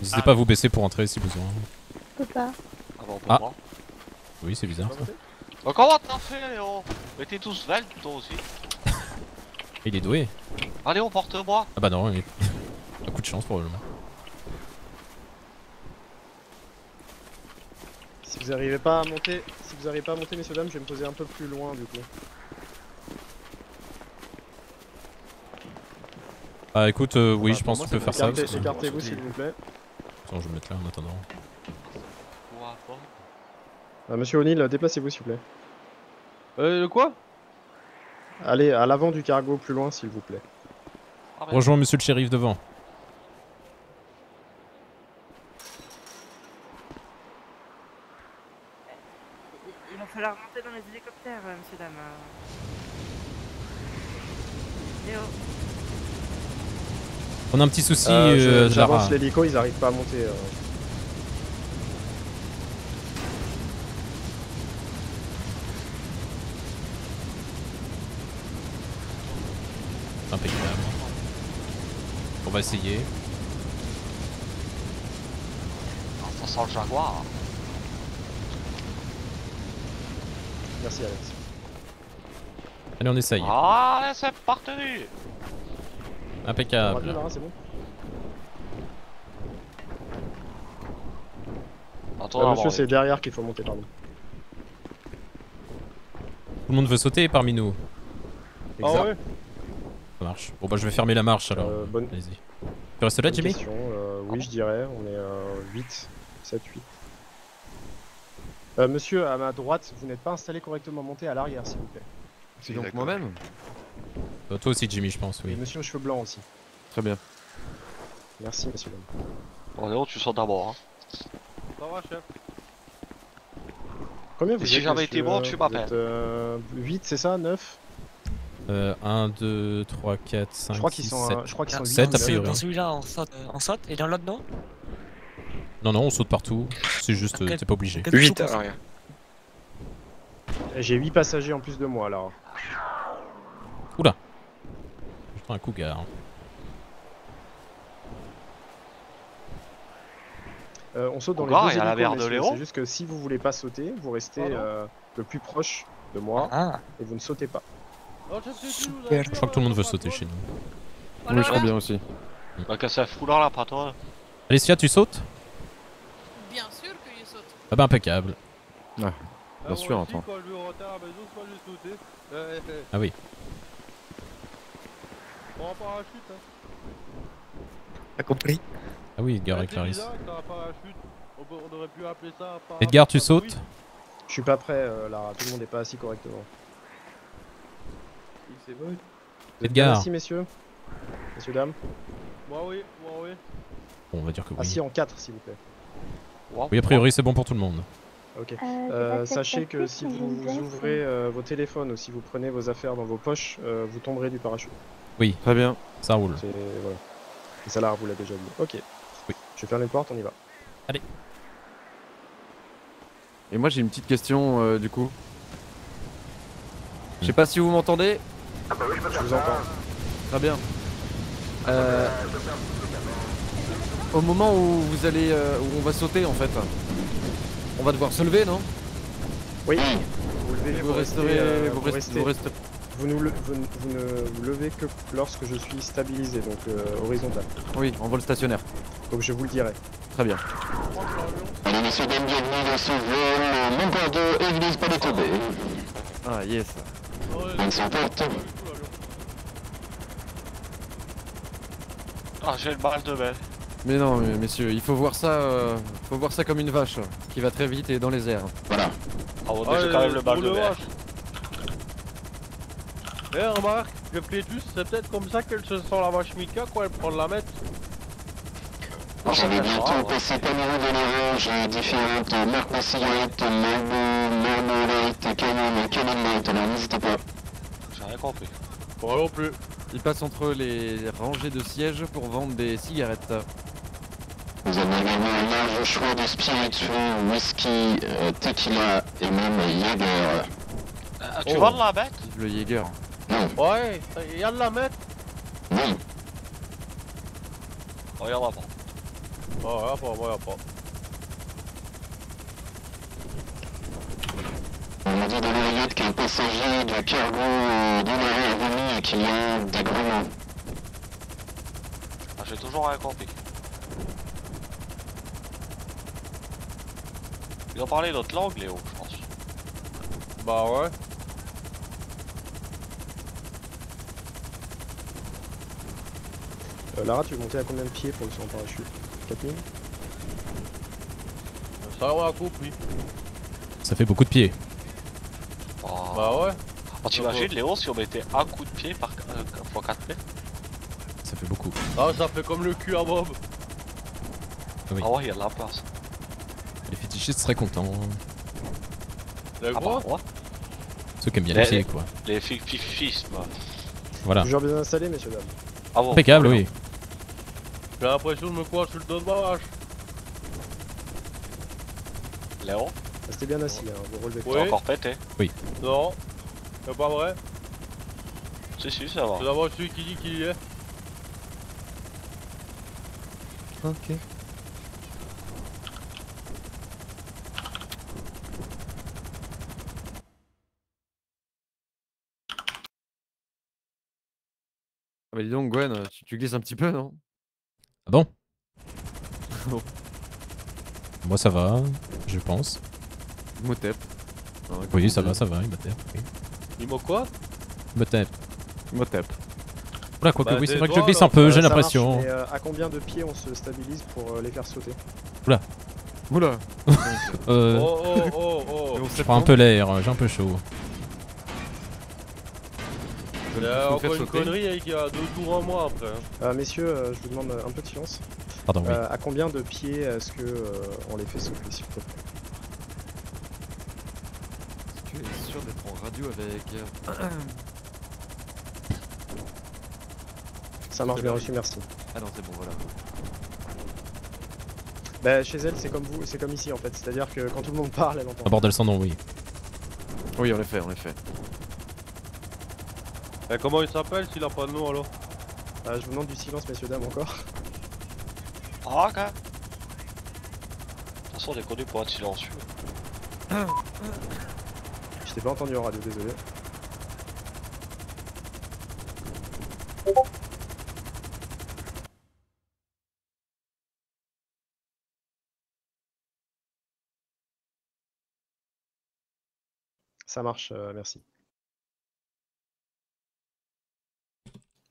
N'hésitez pas à vous baisser pour entrer si besoin. Je peux pas. Ah. Oui, c'est bizarre ça. Bah comment t'as fait, Léo? Mais t'es tous svelte, toi aussi. Il est doué. Allez, on porte-moi. Ah bah non, il est... un coup de chance probablement. Si vous n'arrivez pas à monter, messieurs dames, je vais me poser un peu plus loin du coup. Ah écoute, oui, je pense qu'on peut faire ça. Écartez-vous s'il vous plaît. Attends, je vais me mettre là en attendant. Monsieur O'Neill, déplacez-vous s'il vous plaît. Quoi? Allez à l'avant du cargo, plus loin s'il vous plaît. Rejoins monsieur le shérif devant. Il va falloir monter dans les hélicoptères, messieurs, dames. Léo. On a un petit souci, j'avance l'hélico, ils arrivent pas à monter. Impeccable. On va essayer. Ça sent le jaguar. Merci Alex. Allez, on essaye. Allez, c'est parti. Impeccable. Là, c'est bon. Monsieur, c'est derrière qu'il faut monter, pardon. Tout le monde veut sauter parmi nous. Exact. Ah ouais. Ça marche. Bon bah je vais fermer la marche alors. Allez-y. Tu restes là, Jimmy? Oui, je dirais. On est 8, 7, 8. Monsieur, à ma droite, vous n'êtes pas installé correctement. Montez à l'arrière, s'il vous plaît. C'est donc moi-même? Toi aussi, Jimmy, je pense, oui. Et monsieur aux cheveux blancs aussi. Très bien. Merci, monsieur. Bon, Léo, tu sors d'abord. Hein. Ça va, chef. Combien vous êtes? Si jamais été bon, tu m'appelles. 8, c'est ça? 9? 1, 2, 3, 4, 5, je crois qu'ils 6, sont, 7. je crois qu'ils sont 7 a priori. Dans celui-là, on saute et dans l'autre, non? Non, non, on saute partout. C'est juste, t'es pas obligé. 8 à l'arrière. J'ai 8 passagers en plus de moi alors. Oula. Je prends un coup gare. On saute dans Cougar, les il y a la hélicos, bière de messieurs. Léon. C'est juste que si vous voulez pas sauter, vous restez le plus proche de moi et vous ne sautez pas. Super. Je crois que tout le monde veut sauter chez nous. Oui, je crois bien aussi. Bah qu'à ça fout là, pas toi. Alicia, tu sautes? Bien sûr que je saute. Ah bah impeccable. Ouais, bien sûr, attends. Ah oui. Bon, en parachute, hein. T'as compris? Ah oui, Edgar et Clarisse. On aurait pu appeler ça Edgar, tu sautes? Je suis pas prêt, Lara. Tout le monde n'est pas assis correctement. C'est bon. Vous êtes Edgar. bien assis, messieurs? Messieurs, dames? Moi oui, moi oui. Bon, on va dire que oui. Assis en 4, s'il vous plaît. Oui, a priori, c'est bon pour tout le monde. Ok. Sachez que si vous ouvrez vos téléphones ou si vous prenez vos affaires dans vos poches, vous tomberez du parachute. Oui. Très bien. Ça roule. Voilà. Et ça, Lara vous l'a déjà dit. Ok. Oui. Je vais fermer les portes, on y va. Allez. Et moi j'ai une petite question du coup. Je sais pas si vous m'entendez. Je vous entends. Très bien. Au moment où vous allez, où on va sauter en fait, on va devoir se lever, non? Oui. Vous levez, vous resterez, vous ne vous levez que lorsque je suis stabilisé, donc horizontal. Oui, en vol stationnaire. Donc je vous le dirai. Très bien. Allez, messieurs, dames, bienvenue dans ce vol. Mon Bordeaux, église pas de tomber. Ah, yes. Ils sont portes. Ah, j'ai le balle de belle. Mais non, mais messieurs, il faut voir ça comme une vache qui va très vite et dans les airs. Voilà. Ah, bon, j'ai quand même le balle de belle. Eh, remarque, le Plétus, c'est peut-être comme ça qu'elle se sent la vache Mika quand elle prend la mettre. Je vais bientôt passer par le de l'orange, différentes marques de cigarettes, Marlboro, Marlboro, Canon, Canon Light, alors n'hésitez pas. J'ai rien compris. Moi non plus. Il passe entre les rangées de sièges pour vendre des cigarettes. Vous avez également un large choix de spiritueux, whisky, tequila et même Jäger. Tu vends de la bête? Le Jäger. Non. Ouais, il y a de la mettre. Oui. Regarde pas. Oh, y'a pas, y'a pas. On m'a dit dans l'oreillette qu'un passager du cargo démarré a vomi et qu'il y a des grognements. Ah, j'ai toujours rien compris. Ils ont parlé d'autres langues, Léo, je pense. Bah ouais. Lara, tu veux monter à combien de pieds pour le saut en parachute? 4000? Ça on a compris. Ça fait beaucoup de pieds. Oh. Bah ouais. Oh, t'imagines, Léo, si on mettait un coup de pied par fois 4 mètres? Ça fait beaucoup. Ah, ça fait comme le cul à Bob. Oui. Ah ouais, il y a de la place. Les fétichistes seraient contents. Les gros ouais. Ceux qui aiment bien les pieds, quoi. Les fifismes. Voilà. Toujours bien installé, messieurs, dames. Ah bon? Impeccable, oui. J'ai l'impression de me croire sur le dos de ma vache. Léo? Restez bien assis, hein, vous relevez pas. T'as encore pété? Oui. Non, c'est pas vrai. Si, ça va. C'est d'abord celui qui dit qu'il y est. Ok. Ah bah dis donc Gwen, tu glisses un petit peu, non? Ah bon? Moi ça va, je pense. Motep. Oui, ça va, il me tape. Oui. Il m'a quoi? Me tape. Motep. Oula, quoique Bah, oui, c'est vrai que toi, je glisse un peu, j'ai Ça l'impression. marche, mais, à combien de pieds on se stabilise pour les faire sauter? Oula. Oula. Je prends un peu l'air, j'ai un peu chaud. Il y a encore une connerie avec 2 tours en moins après. Messieurs, je vous demande un peu de silence. Pardon, oui. À combien de pieds est-ce que on les fait sauter, s'il vous plaît? Est-ce que tu es sûr d'être en radio avec... Ça marche bien reçu, merci. Ah non, c'est bon, voilà. Bah chez elle c'est comme vous, c'est comme ici en fait, c'est-à-dire que quand tout le monde parle elle entend. Un bordel sans nom, oui. Oui en effet, en effet. Et comment il s'appelle s'il a pas de nom alors? Je vous demande du silence messieurs dames encore. Ah ok. De toute façon on est connu pour être silencieux. Je t'ai pas entendu en radio, désolé. Ça marche, merci.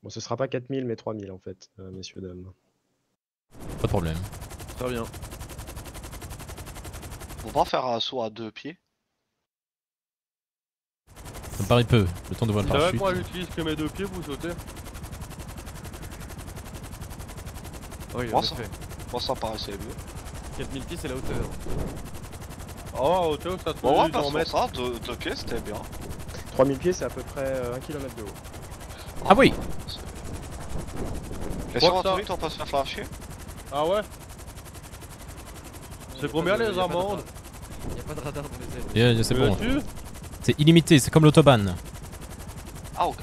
Bon, ce sera pas 4000 mais 3000 en fait, messieurs, dames. Pas de problème. Très bien. On va faire un saut à 2 pieds. Ça me paraît peu, le temps de voir le C'est vrai parachute. que moi j'utilise que mes 2 pieds pour sauter. Oui, Moi en ça, effet. moi ça paraissait mieux. 4000 pieds c'est la hauteur. Ah ouais, à hauteur ça te Bon, ouais, fait parce 100 que mètres. ça, 2 pieds c'était bien. 3000 pieds c'est à peu près 1 km de haut. Ah oui. Et sur autoroute on peut se faire flasher? Ah ouais? C'est combien les amendes? Y'a pas de radar dans les airs. C'est bon. C'est illimité, c'est comme l'autobahn. Ah ok.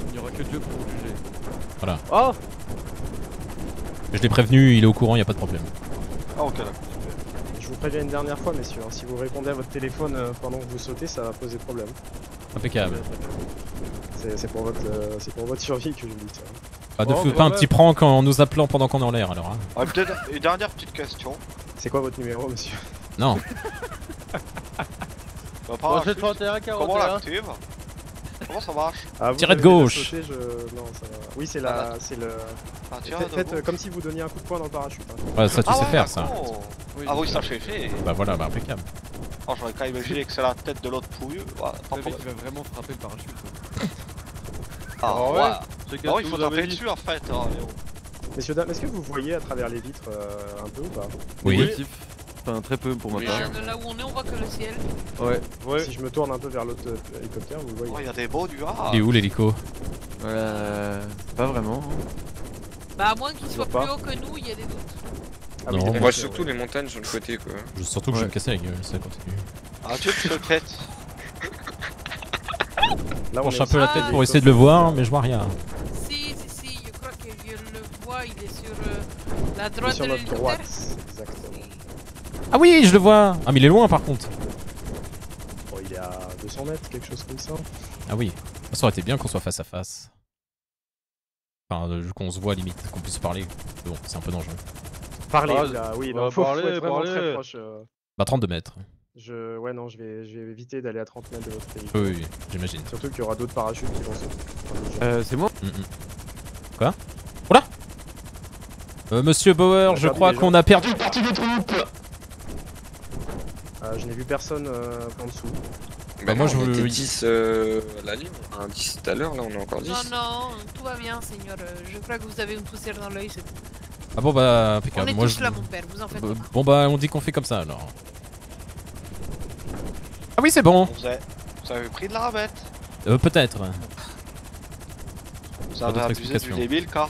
Il n'y aura que Dieu pour vous juger. Voilà. Oh! Je l'ai prévenu, il est au courant, y a pas de problème. Ah ok d'accord. Je vous préviens une dernière fois messieurs, hein, si vous répondez à votre téléphone pendant que vous sautez ça va poser problème. Impeccable. C'est pour votre survie que je vous dis ça. Bah ne fais pas un petit prank en nous appelant pendant qu'on est en l'air alors. Hein. Ah, peut-être une dernière petite question. C'est quoi votre numéro monsieur? Non. Comment 31, 41. on l'active? Comment ça marche? Ah, vous Tirez de avez déjà gauche. sauté, non, ça va. Oui c'est la... c'est le... Faites comme si vous donniez un coup de poing dans le parachute. Hein. Ouais ça tu sais faire ça. Ah oui ça j'ai fait. Bah voilà, bah impeccable. Oh j'aurais qu'à imaginer que c'est la tête de l'autre pouilleux. Ouais, Le mec il va vraiment frapper le parachute. Ah ouais. Ah il faut taper dessus en fait. Hein, Messieurs dames, est-ce que vous voyez à travers les vitres un peu ou pas? Oui. Enfin très peu pour ma part. De là où on est, on voit que le ciel. Ouais. Si je me tourne un peu vers l'autre hélicoptère, vous le voyez. Oh, il y a des beaux nuages. Il est où l'hélico? Pas vraiment. Bah à moins qu'il soit pas. plus haut que nous, il y a des doutes. Ah, Non. oui, On voit surtout les montagnes sur le côté quoi. Surtout que je vais me casser la gueule, ça continue. Ah tu te faites. Là, Je penche un peu la tête pour essayer de le voir, mais je vois rien. Si, je crois que je le vois, il est sur la droite sur de notre l'hélicoptère. droite, exactement. Ah oui, je le vois. Ah mais il est loin par contre. Bon, il est à 200 mètres, quelque chose comme ça. Ah oui. Ça aurait été bien qu'on soit face à face. Enfin, qu'on se voit limite, qu'on puisse parler. Bon, c'est un peu dangereux. Parler, là, oui, non, faut être vraiment très proche. Bah 32 mètres. Ouais, non, je vais éviter d'aller à 30 mètres de votre hélico. Oui, j'imagine. Surtout qu'il y aura d'autres parachutes qui vont sauter. C'est moi. Quoi? Oula! Monsieur Bauer, je crois qu'on a perdu une partie des troupes! Je n'ai vu personne en dessous. Bah moi non, je on était veux... 10 à la ligne, on a 10 tout à l'heure, là on est encore 10. Non, tout va bien, Seigneur. Je crois que vous avez une poussière dans l'œil, c'est tout. Ah bon bah On impeccable. est Moi, tous là, mon père, vous en faites pas. Bon bah on dit qu'on fait comme ça alors. Ah oui c'est bon. Vous avez pris de la ramette. Peut-être. Vous avez abusé du lait Milka.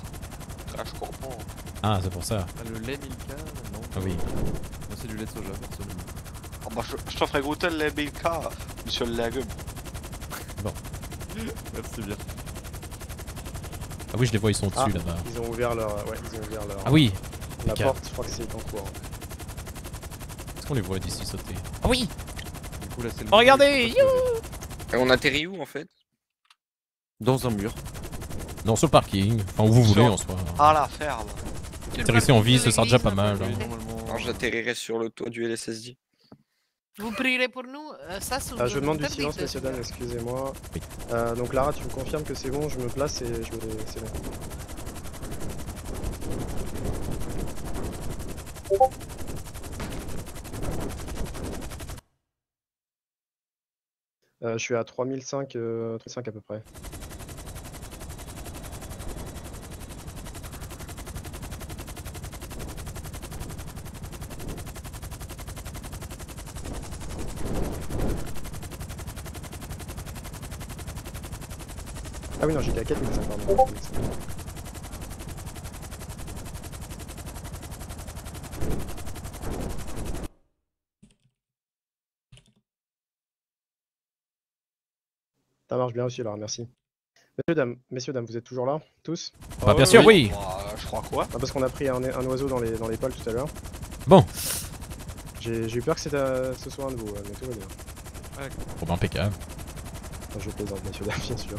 Ah je comprends. Ah c'est pour ça. Le lait Milka, non. Ah oui. Moi c'est du lait de soja personnellement. Oh, bah, je te ferai goûter le lait Milka, monsieur le légume. Bon. Merci bien. Ah oui je les vois, ils sont dessus là-bas. Ils ont ouvert leur... Ouais, ils ont ouvert leur... Ah oui. La porte, je crois que c'est en cours. Est-ce qu'on les voit d'ici sauter? Ah oui. Du coup là c'est le... Oh regardez. Et on atterrit où en fait? Dans un mur. Non sur le parking, enfin où vous voulez en soi. Ah la ferme. Atterrissez en vie, ce sera déjà pas mal. Alors j'atterrirai sur le toit du LSSD. Vous prierez pour nous, ça c'est Je demande du silence, messieurs dames, excusez-moi. Oui. Donc Lara, tu me confirmes que c'est bon, je me place et je me... c'est bon. Je suis à 3005 à peu près. Ah oui non, j'étais à 4005 pardon. Ça marche bien aussi, alors merci. Messieurs, dames, vous êtes toujours là, tous? Bah, bien sûr, oui. Je crois quoi? Ah, parce qu'on a pris un oiseau dans les pales tout à l'heure. Bon. J'ai eu peur que ce soit un de vous, mais tout va bien. Bon bah impeccable. Non, je plaisante, messieurs, dames, bien sûr.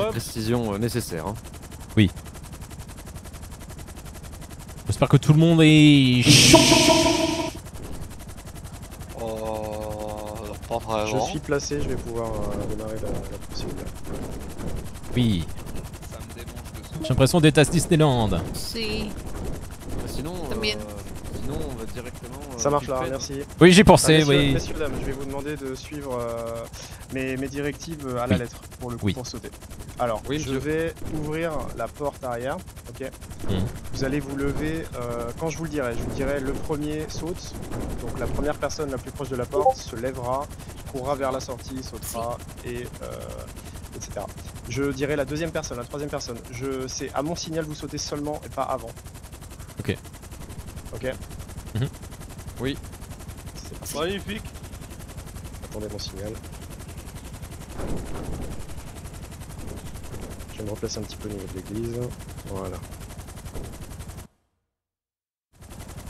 Précision nécessaire. Hein. Oui. J'espère que tout le monde est chaud. Pas vraiment. Je suis placé, je vais pouvoir démarrer la procédure. Oui. J'ai l'impression d'être à Disneyland. Si. Sinon, También. sinon, on va directement. Ça marche là, merci. Oui, j'y pensais, messieurs, oui. Messieurs, dames, je vais vous demander de suivre mes directives à la lettre pour le coup, pour sauter. Alors, je vais ouvrir la porte arrière, ok. Vous allez vous lever quand je vous le dirai. Je vous dirai le premier saute. Donc la première personne la plus proche de la porte se lèvera, courra vers la sortie, sautera et etc. Je dirai la deuxième personne, la troisième personne. C'est à mon signal vous sautez seulement et pas avant. Ok. Ok. Oui. C'est parti. Magnifique. Attendez mon signal. Je vais me replacer un petit peu au niveau de l'église. Voilà.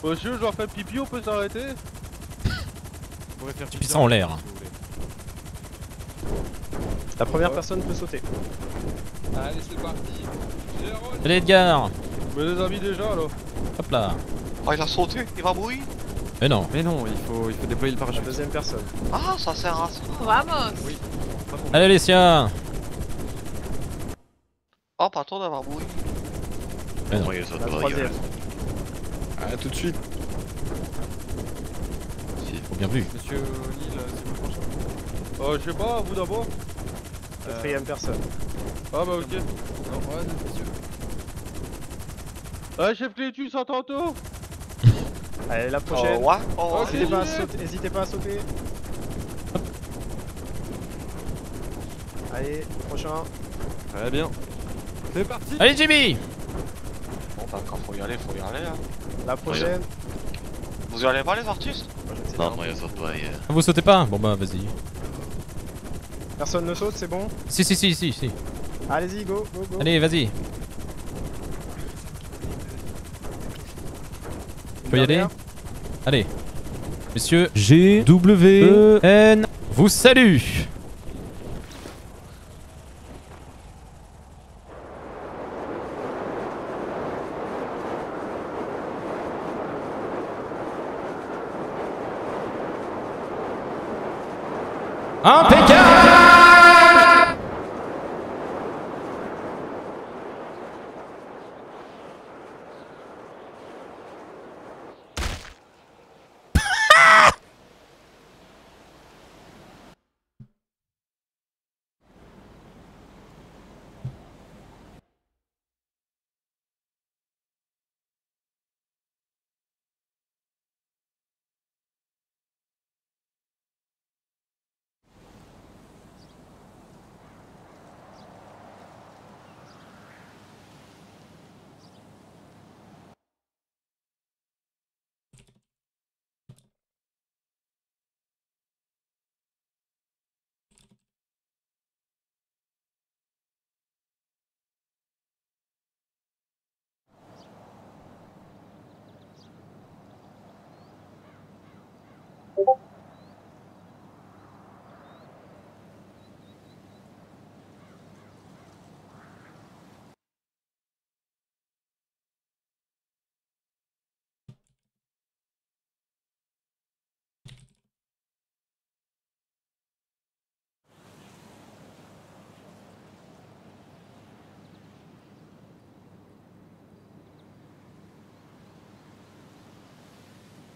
Monsieur, je dois faire pipi, on peut s'arrêter? Tu fais ça en l'air. La première personne peut sauter. Allez, c'est parti. Allez Edgar. Mais les amis déjà alors. Hop là. Oh, il a sauté, il va mourir. Mais non. Mais non, il faut déployer le parachute. La deuxième personne. Ah, ça sert à ça. Vamos. Oui. Allez Alessia. Oh, pas toi d'avoir mouru. Mais non. La troisième. Ah, tout de suite. Faut bien vu. Monsieur Lille, c'est le prochain. Je sais pas, vous d'abord. Quatrième personne. Ah bah ok. Non, ouais, monsieur. Chef Clétus, à tantôt. Allez, la prochaine. Ouais. Oh, N'hésitez pas à sauter. Allez, prochain. Très bien. C'est parti. Allez Jimmy. Bon bah quand faut y aller hein. La prochaine. Vous y allez pas les artistes? Non, moi je saute pas. Vous sautez pas? Bon bah vas-y. Personne ne saute, c'est bon? Si. Allez-y, go. Allez, vas-y. Tu peux y aller? Allez. Messieurs, GWN vous salue. Impeccable!